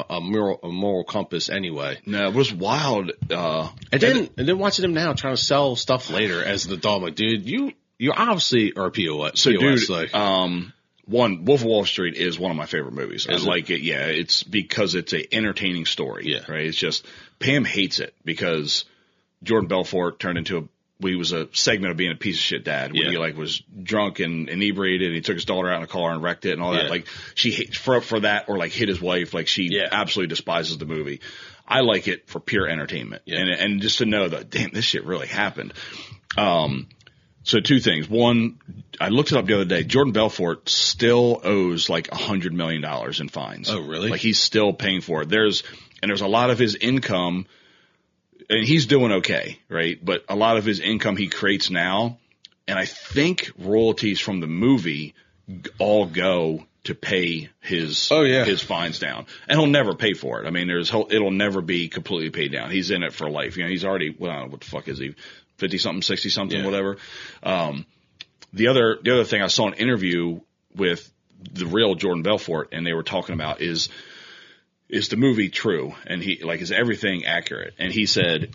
a moral compass anyway. No, it was wild. And then watching them now trying to sell stuff later as an adult, like, dude, you obviously are a POS. So, POS, dude, Wolf of Wall Street is one of my favorite movies. I like it. Yeah, it's because it's an entertaining story. Yeah. Right. It's just Pam hates it because Jordan Belfort turned into he was a segment of being a piece of shit dad when he was drunk and inebriated and he took his daughter out in a car and wrecked it and all that. Like she hates for that or like hit his wife. Like she absolutely despises the movie. I like it for pure entertainment and just to know that damn this shit really happened. So two things. One, I looked it up the other day. Jordan Belfort still owes like $100 million in fines. Oh, really? Like he's still paying for it. There's a lot of his income, and he's doing okay, right? But a lot of his income he creates now, and I think royalties from the movie all go to pay his fines down, and he'll never pay for it. I mean, it'll never be completely paid down. He's in it for life. He's already what the fuck is he? 50-something, 60-something, whatever. The other thing, I saw an interview with the real Jordan Belfort, and they were talking about is the movie true? And is everything accurate? And he said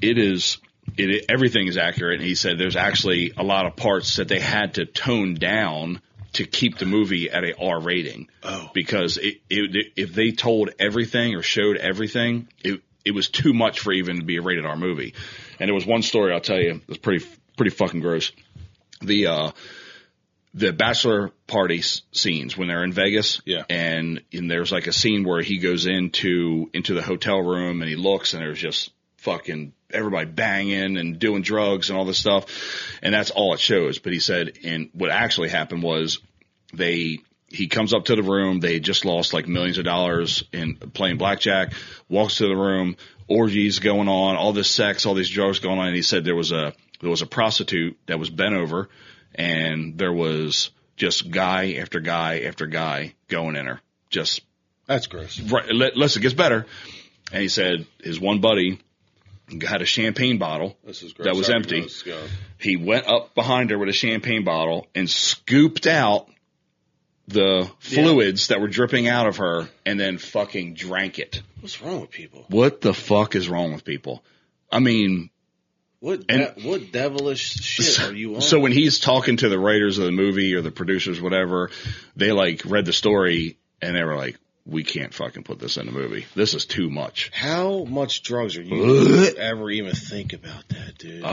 everything is accurate. And he said there's actually a lot of parts that they had to tone down to keep the movie at a R rating. Oh. Because if they told everything or showed everything, it was too much for even to be a rated R movie. And there was one story I'll tell you. It was pretty fucking gross. The bachelor party scenes when they're in Vegas. Yeah. And there's like a scene where he goes into the hotel room and he looks and there's just fucking everybody banging and doing drugs and all this stuff. And that's all it shows. But he said, and what actually happened was he comes up to the room. They had just lost like millions of dollars in playing blackjack, walks to the room, orgies going on, all this sex, all these drugs going on. And he said there was a prostitute that was bent over and there was just guy after guy after guy going in her. Just that's gross. Right. Unless it gets better. And he said his one buddy had a champagne bottle that was empty. He went up behind her with a champagne bottle and scooped out the fluids that were dripping out of her and then fucking drank it. What's wrong with people? What the fuck is wrong with people? I mean, what devilish shit are you on? So when he's talking to the writers of the movie or the producers, whatever, they read the story and they were like, we can't fucking put this in the movie. This is too much. How much drugs are you ever even think about that, dude?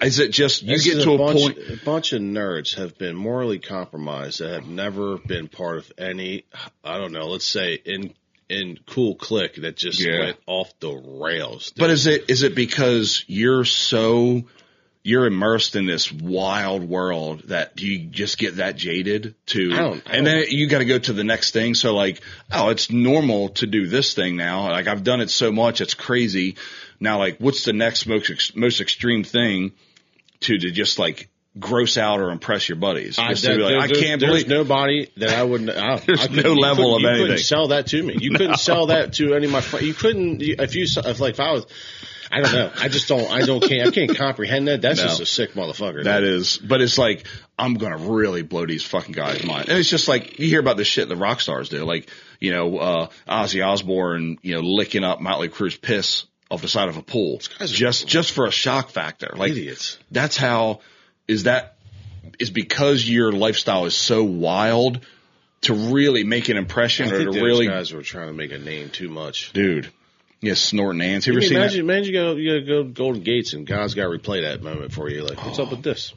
Is it just you get to a point? A bunch of nerds have been morally compromised that have never been part of any, I don't know, let's say in cool clique that just went off the rails. Dude. But is it because you're you're immersed in this wild world that you just get that jaded to, and then you got to go to the next thing. So like, oh, it's normal to do this thing now. Like I've done it so much, it's crazy. Now, like, what's the next most extreme thing to just like gross out or impress your buddies? I can't believe there's nobody that I wouldn't. There's no level of anything. You couldn't sell that to me. You couldn't sell that to any of my friends. You couldn't if I was. I don't know. I can't comprehend that. That's just a sick motherfucker. That is, but it's like, I'm going to really blow these fucking guys' mind. And it's just like, you hear about this shit the rock stars do. Like, Ozzy Osbourne, licking up Motley Crue's piss off the side of a pool. Just for a shock factor. Like, idiots. That's how, is because your lifestyle is so wild to really make an impression I think to those guys were trying to make a name too much. Dude. Yeah, snorting ants. Imagine you go Golden Gates and God's got to replay that moment for you. Like, what's up with this?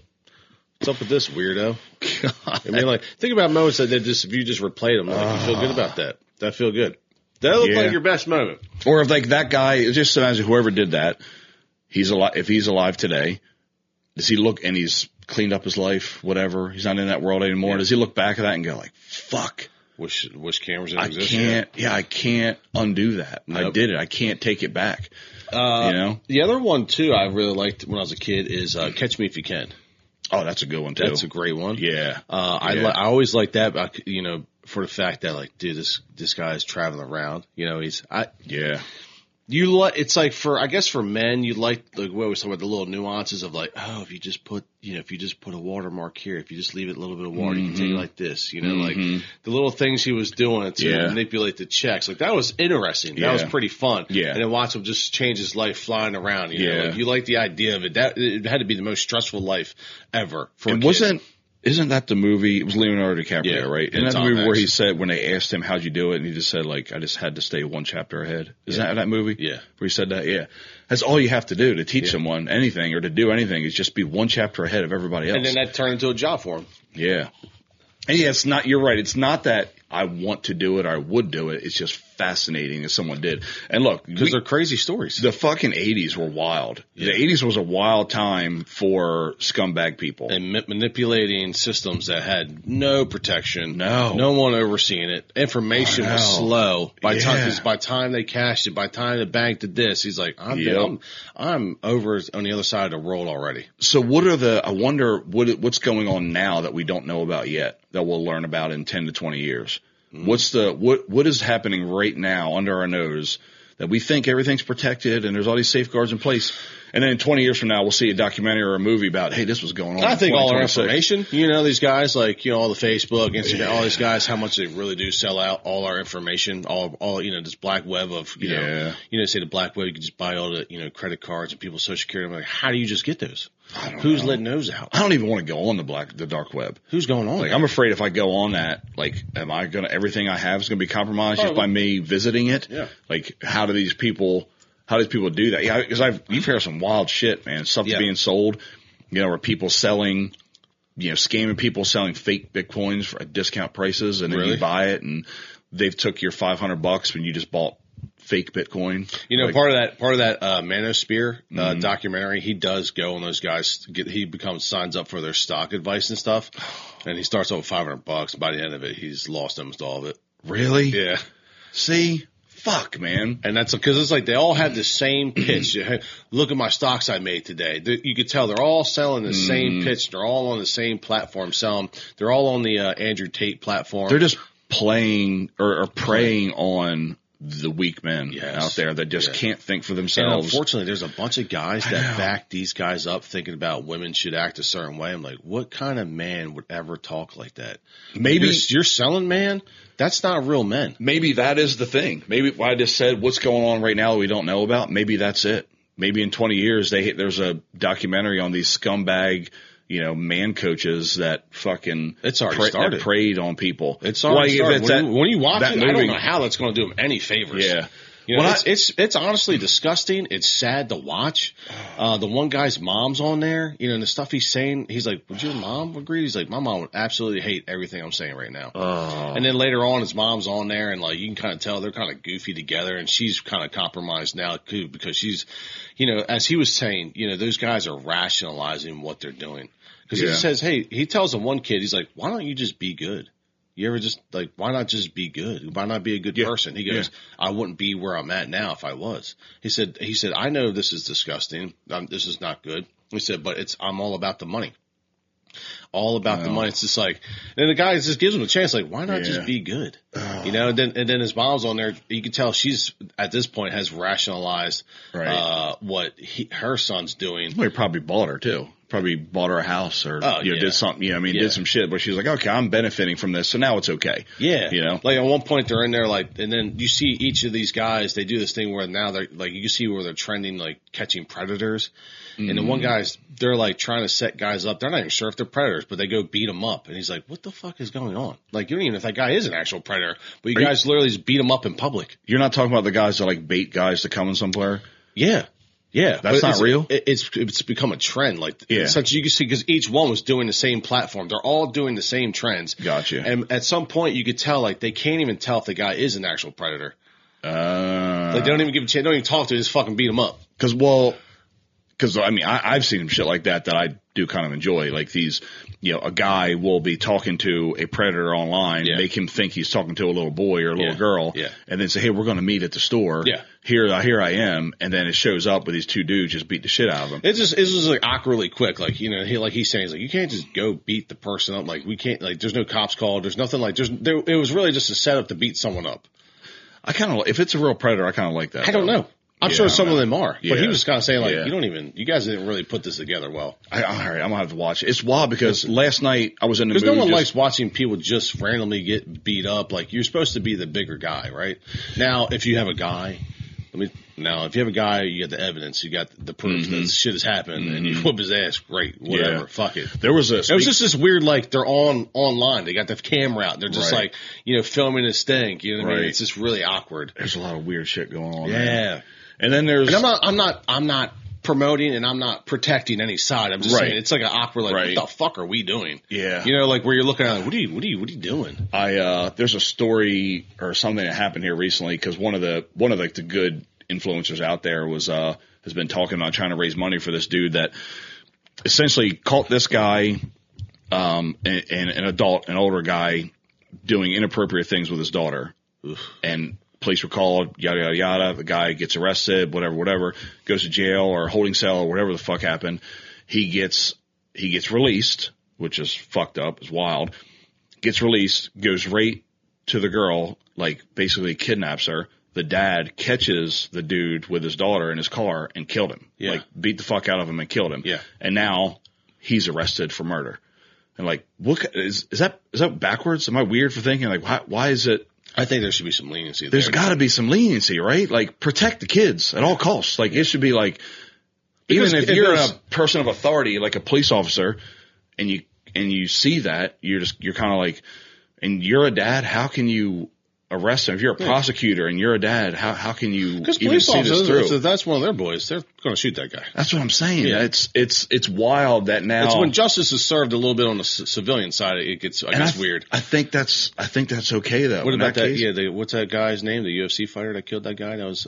What's up with this, weirdo? God. I mean, like, think about moments that if you just replayed them, like, you feel good about that. That feel good. That look like your best moment. Or if like that guy, just imagine whoever did that, he's alive. If he's alive today, does he look and he's cleaned up his life, whatever? He's not in that world anymore. Yeah. Does he look back at that and go like, "Fuck"? Wish cameras didn't exist. I can't undo that. Nope. I did it. I can't take it back. The other one too I really liked when I was a kid is Catch Me If You Can. Oh, that's a good one too. That's a great one. Yeah. I always like that, for the fact that like, dude, this guy is traveling around. It's like for men, you like what we was talking about, the little nuances of like, oh, if you just put a watermark here, if you just leave it a little bit of water, you can take it like this, like the little things he was doing to manipulate the checks. Like that was interesting. That was pretty fun. Yeah. And then watch him just change his life flying around. Like, you like the idea of it. That it had to be the most stressful life ever for a kid. Isn't that the movie? It was Leonardo DiCaprio, right? Isn't that the movie where he said, when they asked him, how'd you do it? And he just said, like, I just had to stay one chapter ahead. Isn't that movie? Yeah. Where he said that? Yeah. That's all you have to do to teach someone anything or to do anything is just be one chapter ahead of everybody else. And then that turned into a job for him. Yeah. And it's not, you're right. It's not that I want to do it or I would do it. It's just fascinating if someone did. And look, because they're crazy stories. The fucking 80s were wild. Yeah. The 80s was a wild time for scumbag people. And manipulating systems that had no protection. No one overseeing it. Information was slow. By time they cashed it, by the time the bank did this, he's like, I'm over on the other side of the world already. So I wonder what's going on now that we don't know about yet that we'll learn about in 10 to 20 years. What is happening right now under our nose that we think everything's protected and there's all these safeguards in place, and then 20 years from now we'll see a documentary or a movie about, hey, this was going on. I think all our information, these guys like all the Facebook, Instagram, all these guys, how much they really do sell out all our information, all this black web of say the black web, you can just buy all the credit cards and people's social security. I'm like, how do you just get those? Who's letting those out? I don't even want to go on the dark web. Who's going on? Like, I'm afraid if I go on that, like, everything I have is going to be compromised just by me visiting it? Yeah. Like, how do these people do that? Yeah, because you've heard some wild shit, man. Stuff being sold, where people selling, scamming people selling fake Bitcoins for discount prices, and then you buy it and they've took your $500 when you just bought fake Bitcoin. Part of that Manosphere documentary, he does go on those guys. He signs up for their stock advice and stuff, and he starts off with $500. By the end of it, he's lost almost all of it. Really? Yeah. See, fuck, man. And that's because it's like they all have the same pitch. Look at my stocks I made today. You could tell they're all selling the same pitch. They're all on the same platform selling. They're all on the Andrew Tate platform. They're just playing or preying on the weak men out there that just can't think for themselves. And unfortunately, there's a bunch of guys that back these guys up thinking about women should act a certain way. I'm like, what kind of man would ever talk like that? Maybe you're selling man. That's not real men. Maybe that is the thing. Maybe I just said what's going on right now that we don't know about. Maybe that's it. Maybe in 20 years there's a documentary on these scumbag man coaches that fucking started. Preyed on people. It's already started. When you watch it, I don't know how that's going to do them any favors. Yeah. You know, it's honestly disgusting. It's sad to watch. The one guy's mom's on there, you know, and the stuff he's saying, he's like, would your mom agree? He's like, my mom would absolutely hate everything I'm saying right now. And then later on, his mom's on there, and like, you can kind of tell they're kind of goofy together, and she's kind of compromised now too, because she's, you know, as he was saying, you know, those guys are rationalizing what they're doing. Because he says, hey, he tells the one kid, he's like, why don't you just be good? You ever just like, why not just be good? Why not be a good person? He goes, I wouldn't be where I'm at now if I was. He said, I know this is disgusting. This is not good. He said, but I'm all about the money. All about the money. It's just like, and the guy just gives him a chance. Like, why not just be good? You know, and then his mom's on there. You can tell she's at this point has rationalized what her son's doing. Well, he probably bought her too. Probably bought her a house or did something. You know, I mean, did some shit. But she's like, okay, I'm benefiting from this, so now it's okay. Yeah, you know, like at one point they're in there, like, and then you see each of these guys. They do this thing where now they're like, you see where they're trending, like catching predators. And the one guy's, they're like trying to set guys up. They're not even sure if they're predators, but they go beat them up. And he's like, what the fuck is going on? Like, you don't even know if that guy is an actual predator, but you guys literally just beat him up in public. You're not talking about the guys that like bait guys to come in somewhere? Yeah. Yeah. That's not real? It's become a trend. Like, essentially you can see, because each one was doing the same platform. They're all doing the same trends. Gotcha. And at some point you could tell, like, they can't even tell if the guy is an actual predator. Like, they don't even give a chance. They don't even talk to him, just fucking beat him up. Because, I mean, I've seen shit like that I do kind of enjoy. Like these, you know, a guy will be talking to a predator online, make him think he's talking to a little boy or a little girl, and then say, hey, we're going to meet at the store. Yeah. Here I am. And then it shows up with these two dudes just beat the shit out of him. It's just like awkwardly quick. Like, you know, he's saying, he's like, you can't just go beat the person up. Like, we can't, like, there's no cops called. There's nothing like, it was really just a setup to beat someone up. I kind of, if it's a real predator, I kind of like that. I don't know. I'm sure some of them are, but he was kind of saying like, you guys didn't really put this together well. All right, I'm gonna have to watch it. It's wild because last night I was in the mood. Because no one likes watching people just randomly get beat up. Like, you're supposed to be the bigger guy, right? Now, if you have a guy, you got the evidence, you got the proof that shit has happened, and you whoop his ass. Great, whatever, fuck it. There was it was just this weird, like, they're online. They got the camera out. They're just like, you know, filming his thing. You know what I mean? It's just really awkward. There's a lot of weird shit going on. Yeah. There. And then there's, and I'm not promoting and I'm not protecting any side. I'm just saying it's like an awkward, like, what the fuck are we doing? Yeah. You know, like where you're looking at, like, what are you doing? There's a story or something that happened here recently because one of the good influencers out there has been talking about trying to raise money for this dude that essentially caught this guy, an older guy doing inappropriate things with his daughter. And police were called, yada, yada, yada. The guy gets arrested, whatever, goes to jail or holding cell or whatever the fuck happened. He gets released, which is fucked up, is wild. Gets released, goes right to the girl, like basically kidnaps her. The dad catches the dude with his daughter in his car and killed him. Yeah. Like, beat the fuck out of him and killed him. Yeah. And now he's arrested for murder. And like, what is that backwards? Am I weird for thinking like, why is it? I think there should be some leniency. There's got to be some leniency, right? Like, protect the kids at all costs. Like, it should be like, even if you're a person of authority, like a police officer, and you see that, you're kind of like, and you're a dad, how can you arrest him? If you're a prosecutor and you're a dad, how can you even see this through? If that's one of their boys, they're going to shoot that guy. That's what I'm saying. Yeah. It's wild that now. It's when justice is served a little bit on the civilian side, it gets weird. I think that's okay though. What about that? Yeah, what's that guy's name? The UFC fighter that killed that guy that was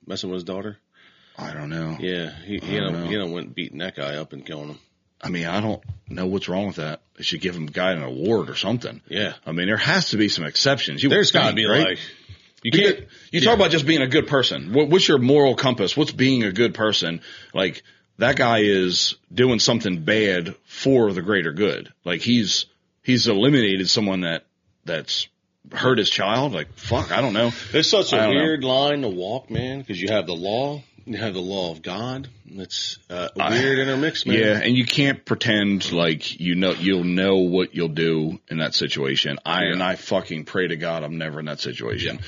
messing with his daughter. I don't know. Yeah, he went beating that guy up and killing him. I mean, I don't know what's wrong with that. They should give him a guy an award or something. Yeah. I mean, there has to be some exceptions. There's got to be, right? Like, you can't. You talk about just being a good person. What's your moral compass? What's being a good person? Like, that guy is doing something bad for the greater good. Like, he's eliminated someone that's hurt his child. Like, fuck, I don't know. It's such a weird line to walk, man, because you have the law. You have the law of God. It's weird intermixed, man. Yeah, and you can't pretend like you'll know what you'll do in that situation. I fucking pray to God I'm never in that situation. Yeah.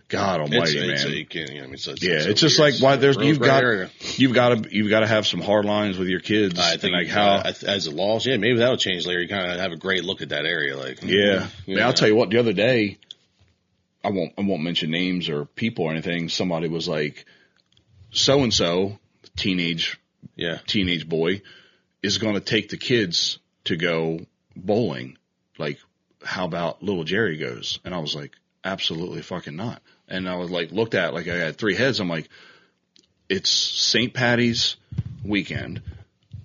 God Almighty, man. It's just like why you've got to have some hard lines with your kids. I think as the laws, maybe that'll change later. You kind of have a great look at that area, like Man, I'll tell you what. The other day, I won't mention names or people or anything. Somebody was like, so and so, teenage boy, is going to take the kids to go bowling. Like, how about little Jeri goes? And I was like, absolutely fucking not. And I was like, looked at like I had three heads. I'm like, it's St. Patty's weekend.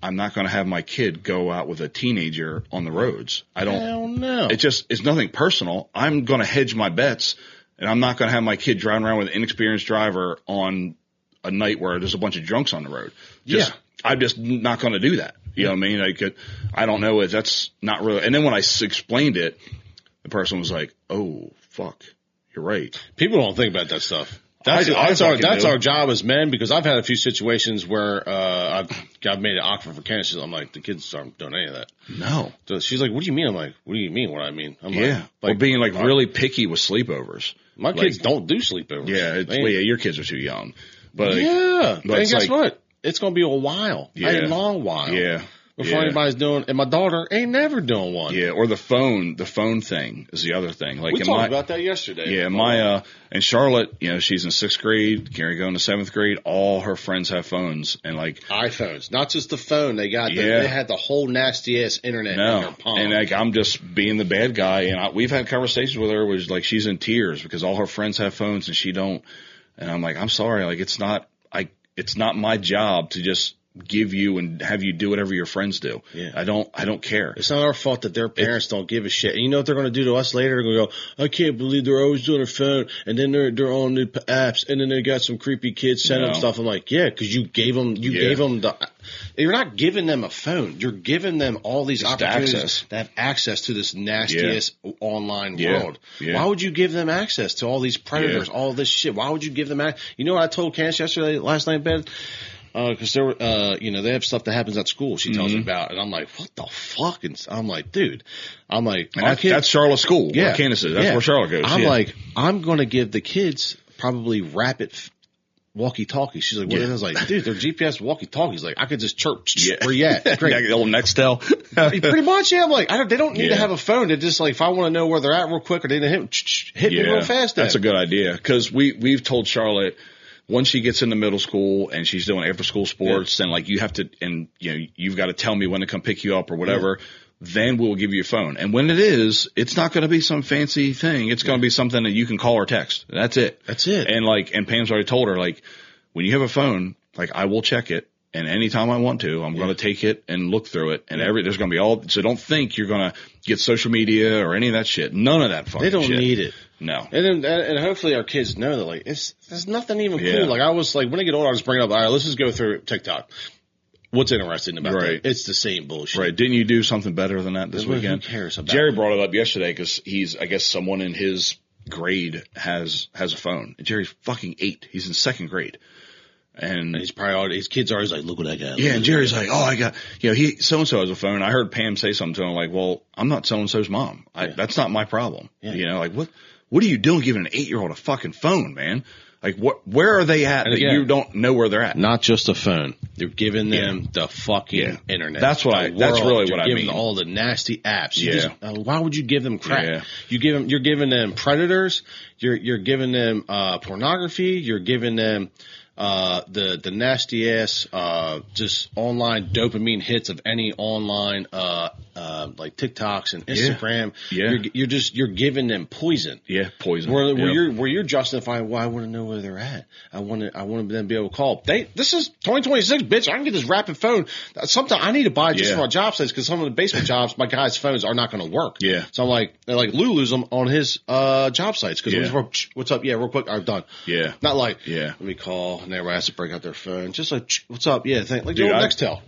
I'm not going to have my kid go out with a teenager on the roads. I don't. Hell no. It's nothing personal. I'm going to hedge my bets, and I'm not going to have my kid driving around with an inexperienced driver on a night where there's a bunch of drunks on the road. I'm just not going to do that. You know what I mean? I don't know. That's not really. And then when I explained it, the person was like, "Oh, fuck, you're right." People don't think about that stuff. That's our job as men, because I've had a few situations where I've made it awkward for Candace. I'm like, the kids aren't doing any of that. No. So she's like, what do you mean? I'm like, what do you mean what I mean? I'm or being like really picky with sleepovers. My kids don't do sleepovers. Yeah, your kids are too young. But and guess what? It's going to be a while. A long while. Yeah. Before anybody's doing, and my daughter ain't never doing one. Yeah, or the phone thing is the other thing. Like we talked about that yesterday. Yeah, and Charlotte, she's in 6th grade, Gary going to 7th grade. All her friends have phones and like iPhones, not just the phone. They got, they had the whole nasty ass internet in their palm. And like I'm just being the bad guy, and we've had conversations with her where like she's in tears because all her friends have phones and she don't. And I'm like, I'm sorry, like it's not my job to just give you and have you do whatever your friends do. Yeah. I don't care. It's not our fault that their parents don't give a shit. And you know what they're going to do to us later? They're going to go, I can't believe they're always doing their phone, and then they're on new apps, and then they got some creepy kids sending them stuff. I'm like, yeah, because you gave them you're not giving them a phone. You're giving them all these opportunities to have access to this nastiest online world. Yeah. Why would you give them access to all these predators, all this shit? Why would you give them access? You know what I told Candace last night in bed? Because they have stuff that happens at school. She tells me about, and I'm like, what the fuck? And I'm like, dude, that's Charlotte's school. Yeah, Candace is. That's where Charlotte goes. I'm like, I'm going to give the kids probably rapid walkie-talkies. She's like, what? I was like, dude, they're GPS walkie-talkies. Like, I could just chirp. Where you at? Great. The old Nextel. Pretty much, yeah. I'm like, they don't need to have a phone. They just like, if I want to know where they're at real quick, or they hit me real fast. That's a good idea, because we've told Charlotte, once she gets into middle school and she's doing after school sports, and like you have to, and you've got to tell me when to come pick you up or whatever, then we'll give you a phone. And when it is, it's not going to be some fancy thing. It's going to be something that you can call or text. That's it. And Pam's already told her, like, when you have a phone, like, I will check it. And anytime I want to, I'm going to take it and look through it. And there's going to be so don't think you're going to get social media or any of that shit. None of that fucking shit. They don't need it. No. And hopefully our kids know that, like, there's nothing even cool. Like, I was like, when I get older, I'll just bring it up. All right, let's just go through TikTok. What's interesting about that? It's the same bullshit. Right. Didn't you do something better than that this weekend? Who cares about Jeri brought it up yesterday because I guess someone in his grade has a phone. Jerry's fucking 8. He's in 2nd grade. And he's probably his kids are always like, look what I got. Yeah, and Jerry's like, oh, I got, so-and-so has a phone. I heard Pam say something to him like, well, I'm not so-and-so's mom. That's not my problem. Yeah. Like, what are you doing giving an 8-year-old a fucking phone, man? Like, where are they at that you don't know where they're at? Not just a phone. You're giving them the fucking internet. That's really what I mean. All the nasty apps. Why would you give them crap? Yeah. You're giving them predators. You're giving them pornography. You're giving them the nasty ass just online dopamine hits of any online like TikToks and Instagram. You're giving them poison. Yeah, poison. Where you're justifying, well, I want to know where they're at. I want them to be able to call. This is 2026, bitch. I can get this rapid phone. Sometimes I need to buy just for my job sites, because some of the basement jobs, my guys' phones are not going to work. Yeah. So I'm like, Lou lose them on his job sites, because what's up? Yeah, real quick. I'm done. Yeah. Not like, let me call, and everybody has to break out their phone. Just like, what's up? Yeah, like the old Nextel.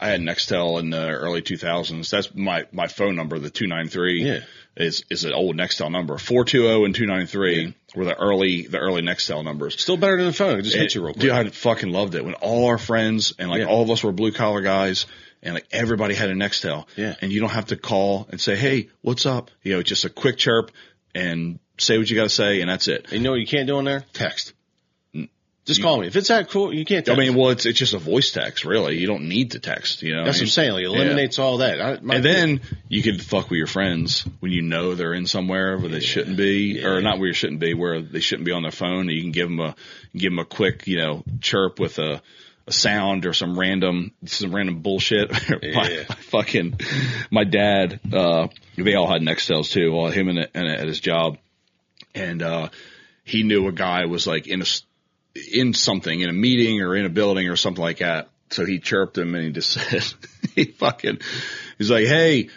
I had Nextel in the early 2000s. That's my phone number, the 293. Yeah. Is an old Nextel number. 420 and 293 were the early Nextel numbers. Still better than the phone. It just hit you real quick. Dude, I fucking loved it when all our friends and all of us were blue collar guys, and like everybody had a Nextel. Yeah. And you don't have to call and say, hey, what's up? Just a quick chirp and say what you got to say, and that's it. And you know what you can't do on there? Text. Just call me. If it's that cool, you can't text. I mean, well, it's just a voice text, really. You don't need to text, you know. That's what I'm saying. Like, it eliminates all that. And then you can fuck with your friends when you know they're in somewhere where they shouldn't be, or not where you shouldn't be, where they shouldn't be on their phone. And you can give them a quick, you know, chirp with a sound or some random bullshit. My dad, they all had Nextels too, all him at his job. And, he knew a guy was like in a meeting or in a building or something like that. So he chirped him and he just said, he's like, hey,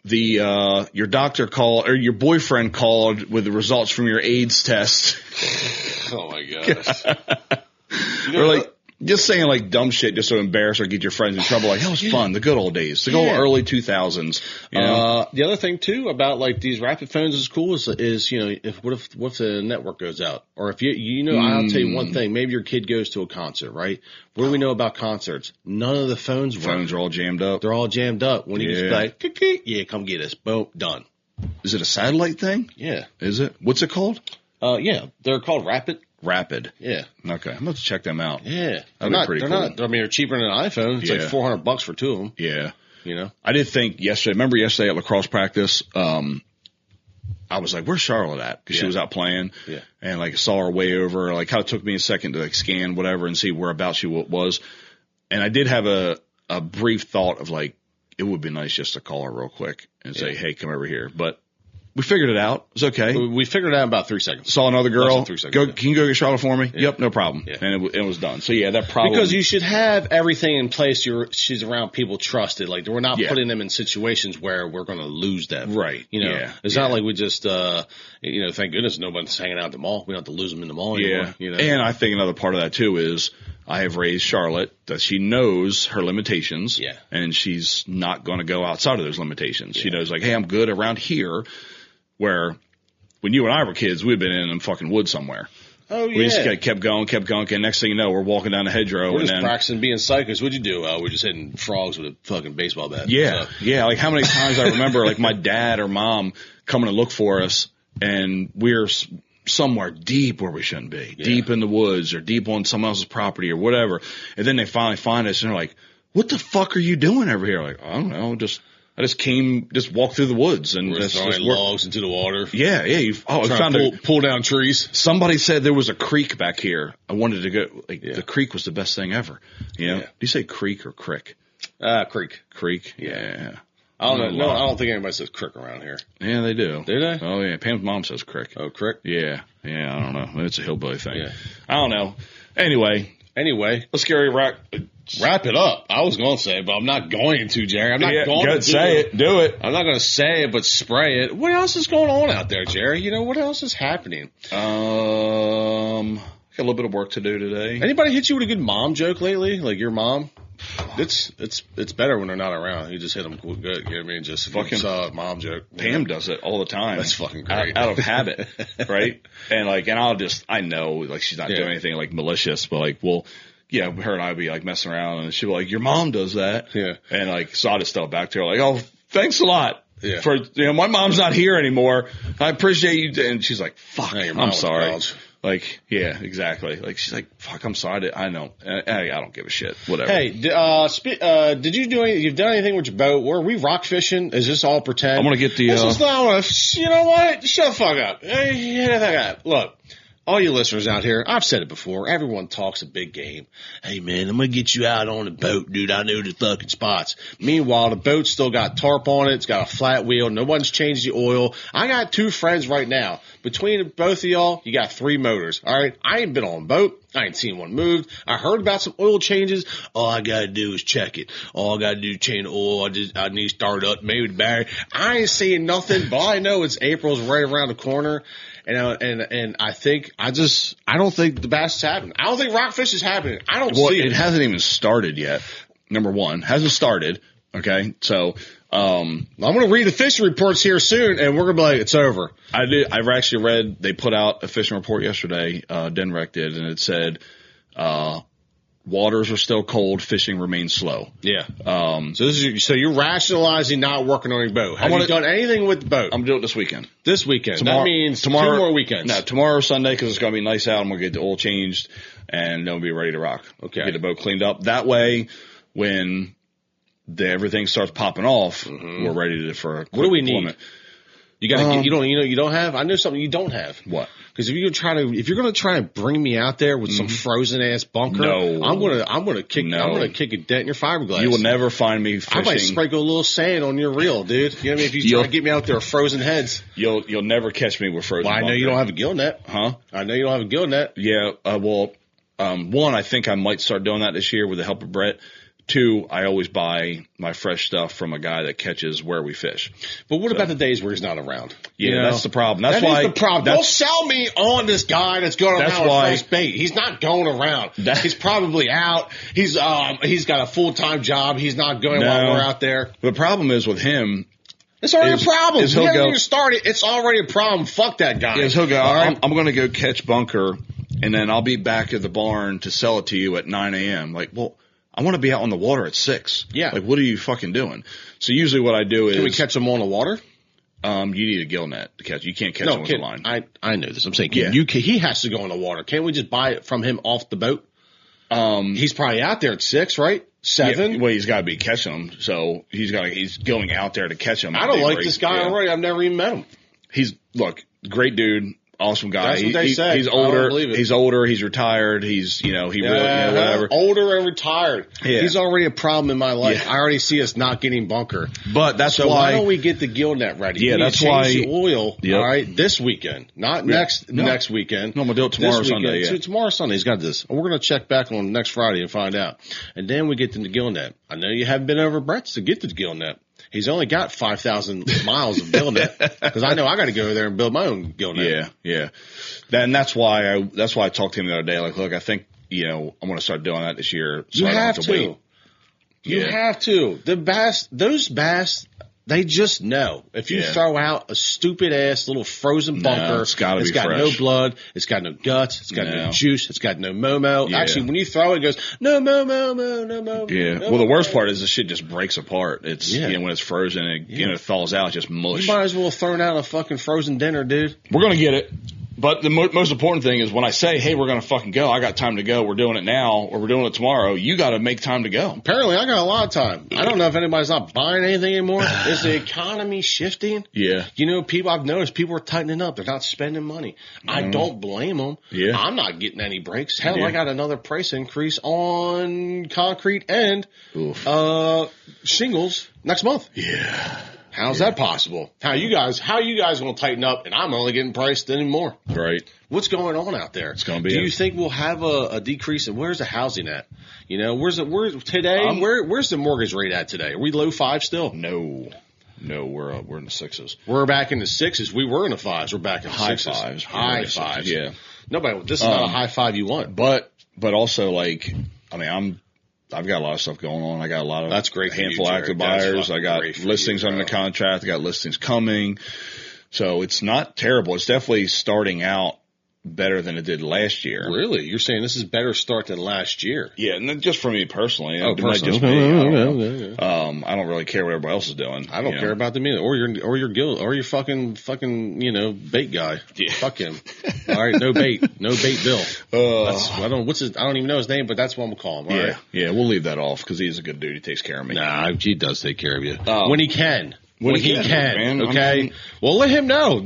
your doctor called, or your boyfriend called with the results from your AIDS test. Oh my gosh. Or like, just saying like dumb shit just to embarrass or get your friends in trouble. Like, hell, it was fun. The good old days. The good old early 2000s. You know? The other thing too about like these rapid phones is cool is, you know, what if the network goes out? Or if I'll tell you one thing, maybe your kid goes to a concert, right? What do we know about concerts? None of the phones work. Phones are all jammed up. They're all jammed up. When you just be like, come get us. Boom, done. Is it a satellite thing? Yeah. Is it? What's it called? Yeah. They're called Rapid. Yeah. Okay. I'm going to check them out. Yeah. That'd be pretty cool. They're cheaper than an iPhone. It's like $400 for two of them. Yeah. You know? I did think remember yesterday at lacrosse practice, I was like, where's Charlotte at? Because she was out playing. Yeah. And like I saw her way over, like how it took me a second to like scan whatever and see whereabouts she was. And I did have a brief thought of like, it would be nice just to call her real quick and say, hey, come over here. But we figured it out. It was okay. We figured it out in about 3 seconds. Saw another girl. 3 seconds. Can you go get Charlotte for me? Yeah. Yep, no problem. Yeah. And it was done. So yeah, that problem. Because you should have everything in place. She's around people trusted. Like we're not putting them in situations where we're going to lose them. Right. You know, it's not like we just, thank goodness nobody's hanging out at the mall. We don't have to lose them in the mall anymore. You know? And I think another part of that too is I have raised Charlotte that she knows her limitations. Yeah. And she's not going to go outside of those limitations. Yeah. She knows like, hey, I'm good around here, where when you and I were kids, we'd been in them fucking woods somewhere. Oh, yeah. We just kept going. And next thing you know, we're walking down the hedgerow. We're just practicing being psychos. What'd you do? We're just hitting frogs with a fucking baseball bat. Yeah. So. Yeah. Like how many times I remember like my dad or mom coming to look for us and we're somewhere deep where we shouldn't be. Yeah. Deep in the woods or deep on someone else's property or whatever. And then they finally find us and they're like, what the fuck are you doing over here? Like, I don't know. I just walked through the woods and just throwing logs into the water. Yeah. I found pull down trees. Somebody said there was a creek back here. I wanted to go. The creek was the best thing ever. You know? Do you say creek or crick? Creek. Creek. Yeah. I don't know. No, I don't think anybody says crick around here. Yeah, they do. Do they? Oh yeah. Pam's mom says crick. Oh, crick. Yeah. I don't know. It's a hillbilly thing. Yeah. I don't know. Anyway, let's wrap it up. I was going to say it, but I'm not going to, Jerry. I'm not going to say it. Do it. I'm not going to say it, but spray it. What else is going on out there, Jerry? You know, what else is happening? Got a little bit of work to do today. Anybody hit you with a good mom joke lately? Like your mom? It's better when they're not around. You just hit them good. You know what I mean? Just fucking mom joke. Pam does it all the time. That's fucking great. Out of habit, right? And I know, like she's not doing anything like malicious, but like, well, yeah, her and I would be like messing around and she'd be like, your mom does that. Yeah. And like, so I just felt back to her like, oh, thanks a lot. Yeah. For, my mom's not here anymore. I appreciate you. And she's like, fuck, I'm sorry. Like, yeah, exactly. Like, she's like, fuck, I'm sorry. I know. I don't give a shit. Whatever. Hey, did you do anything? You've done anything with your boat? Were we rock fishing? Is this all pretend? I'm going to get the, you know what? Shut the fuck up. Hey, look. All you listeners out here, I've said it before. Everyone talks a big game. Hey, man, I'm going to get you out on the boat, dude. I know the fucking spots. Meanwhile, the boat's still got tarp on it. It's got a flat wheel. No one's changed the oil. I got 2 friends right now. Between both of y'all, you got 3 motors. All right? I ain't been on a boat. I ain't seen one moved. I heard about some oil changes. All I got to do is check it. All I got to do is change the oil. I need to start up, maybe the battery. I ain't seeing nothing, but I know it's April's right around the corner. And I don't think the bass is happening. I don't think rockfish is happening. I don't see it. It hasn't even started yet. Number one, hasn't started. Okay. So, I'm going to read the fishing reports here soon and we're going to be like, it's over. I've actually read, they put out a fishing report yesterday, Denrec did, and it said, waters are still cold, fishing remains slow. Yeah. So you're rationalizing not working on your boat. Have you done anything with the boat? I'm doing it this weekend. This weekend. That means tomorrow, 2 more weekends. No, tomorrow Sunday because it's going to be nice out. I'm going to get the oil changed and then we'll be ready to rock. Okay. Get the boat cleaned up. That way, when everything starts popping off, we're ready for a quick What do we deployment. need? You got to you don't have. I know something you don't have. What? Because if you're gonna try and bring me out there with some frozen ass bunker, no, I'm gonna kick a dent in your fiberglass. You will never find me fishing. I might sprinkle a little sand on your reel, dude. You know what I mean? If you try to get me out there with frozen heads, you'll never catch me with frozen. Well, I know bunker. you don't have a gill net, huh? I know you don't have a gill net. Yeah. One, I think I might start doing that this year with the help of Brett. 2, I always buy my fresh stuff from a guy that catches where we fish. But what about the days where he's not around? Yeah, that's the problem. That's why. Is the problem. Don't sell me on this guy that's going around with fresh bait. He's not going around. He's probably out. He's got a full-time job. He's not going while we're out there. The problem is with him. It's already a problem. He hasn't even started. It's already a problem. Fuck that guy. He'll go, all right, I'm going to go catch bunker, and then I'll be back at the barn to sell it to you at 9 a.m. Like, well, I want to be out on the water at 6. Yeah. Like, what are you fucking doing? So usually what I do is... Can we catch them on the water? You need a gill net to catch. You can't catch them with a line. I know this. I'm saying, he has to go in the water. Can't we just buy it from him off the boat? He's probably out there at 6, right? 7? Yeah, well, he's got to be catching them, so he's going out there to catch them. I don't like this guy already. I've never even met him. Great dude. Awesome guy. That's what they say. He's older. He's older. He's retired. He's, whatever. Older and retired. Yeah. He's already a problem in my life. Yeah. I already see us not getting bunker. But that's so why. Why don't we get the gill net ready? Yeah, that's why. The oil. Yep. All right, this weekend, not next weekend. No, I'm gonna do it tomorrow Sunday. Yeah. So tomorrow Sunday, he's got this. We're gonna check back on next Friday and find out. And then we get to the gill net. I know you haven't been over Brett's to get to the gill net. He's only got 5,000 miles of gill net because I know I got to go there and build my own gill net. Yeah. That's why I talked to him the other day. Like, look, I think I'm going to start doing that this year. So you I don't have to. Wait. You have to. Those bass. They just know. If you throw out a stupid ass little frozen bunker, it's got fresh. No blood, it's got no guts, it's got no juice, it's got no momo. Yeah. Actually, when you throw it, it goes, no momo, no momo. Yeah. No well, the worst momo. part is the shit just breaks apart. It's, when it's frozen, it thaws out, it's just mush. You might as well throw out a fucking frozen dinner, dude. We're going to get it. But the most important thing is when I say, hey, we're going to fucking go, I got time to go, we're doing it now, or we're doing it tomorrow, you got to make time to go. Apparently, I got a lot of time. I don't know if anybody's not buying anything anymore. Is the economy shifting? Yeah. I've noticed people are tightening up. They're not spending money. I don't blame them. Yeah. I'm not getting any breaks. Hell, I got another price increase on concrete and shingles next month. Yeah. How's that possible? How you guys going to tighten up and I'm only getting priced anymore? Right. What's going on out there? It's going to be. Do you think we'll have a decrease in where's the housing at? Where's the mortgage rate at today? Are we low 5 still? No, we're in the 6s. We're back in the 6s. We were in the 5s. We're back in the high 6s. 5s. High 5s. Yeah. Nobody. This is not a high 5 you want. But also I've got a lot of stuff going on. I got a lot of that's great. Handful of active buyers. I got listings under the contract. I got listings coming. So it's not terrible. It's definitely starting out better than it did last year. Really? You're saying this is better start than last year? Yeah, and then just for me personally. Oh, personally. I don't really care what everybody else is doing. I don't care about them either. Or your guild, or your fucking bait guy. Yeah. Fuck him. All right, no bait Bill. I don't even know his name, but that's what I'm gonna call him. All right? Yeah, we'll leave that off because he's a good dude. He takes care of me. Nah, he does take care of you when he can. When he can, man. Okay. Well, let him know.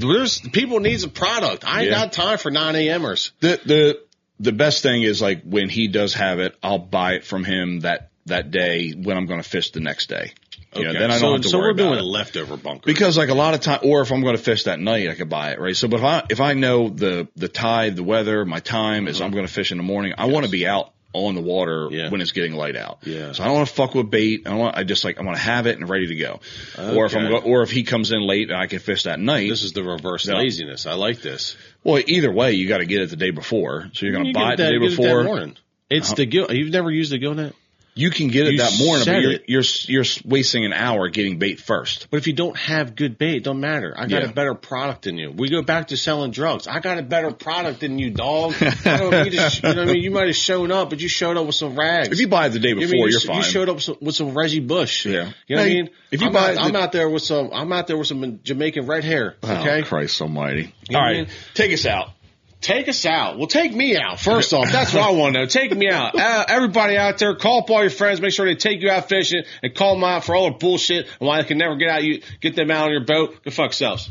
People needs a product. I ain't got time for 9 a.m.ers. The best thing is like when he does have it, I'll buy it from him that day when I'm going to fish the next day. Okay. Then I don't have to worry about it. So we're doing leftover bunker. Because like a lot of time, or if I'm going to fish that night, I could buy it, right? So, but if I know the tide, the weather, my time is I'm going to fish in the morning, I want to be out on the water when it's getting light out. Yeah. So I don't want to fuck with bait. I want to have it and ready to go. Okay. Or if he comes in late and I can fish that night. This is the reverse laziness. I like this. Well, either way, you got to get it the day before. So you're going to buy it the day before. It's the gill. You've never used the gill net? You can get it that morning, but said you're wasting an hour getting bait first. But if you don't have good bait, it don't matter. I got a better product than you. We go back to selling drugs. I got a better product than you, dog. I don't need to, you know what I mean? You might have shown up, but you showed up with some rags. If you buy it the day before, you're fine. You showed up with some Reggie Bush. Yeah. You know what I mean? If you I'm out there with some Jamaican red hair. Okay. Oh, Christ almighty. You All know right. what I mean? Take us out. Take us out. Well, take me out. First off, that's what I want to know. Take me out. Everybody out there, call up all your friends. Make sure they take you out fishing and call them out for all their bullshit and why they can never get them out on your boat. Go fuck yourselves.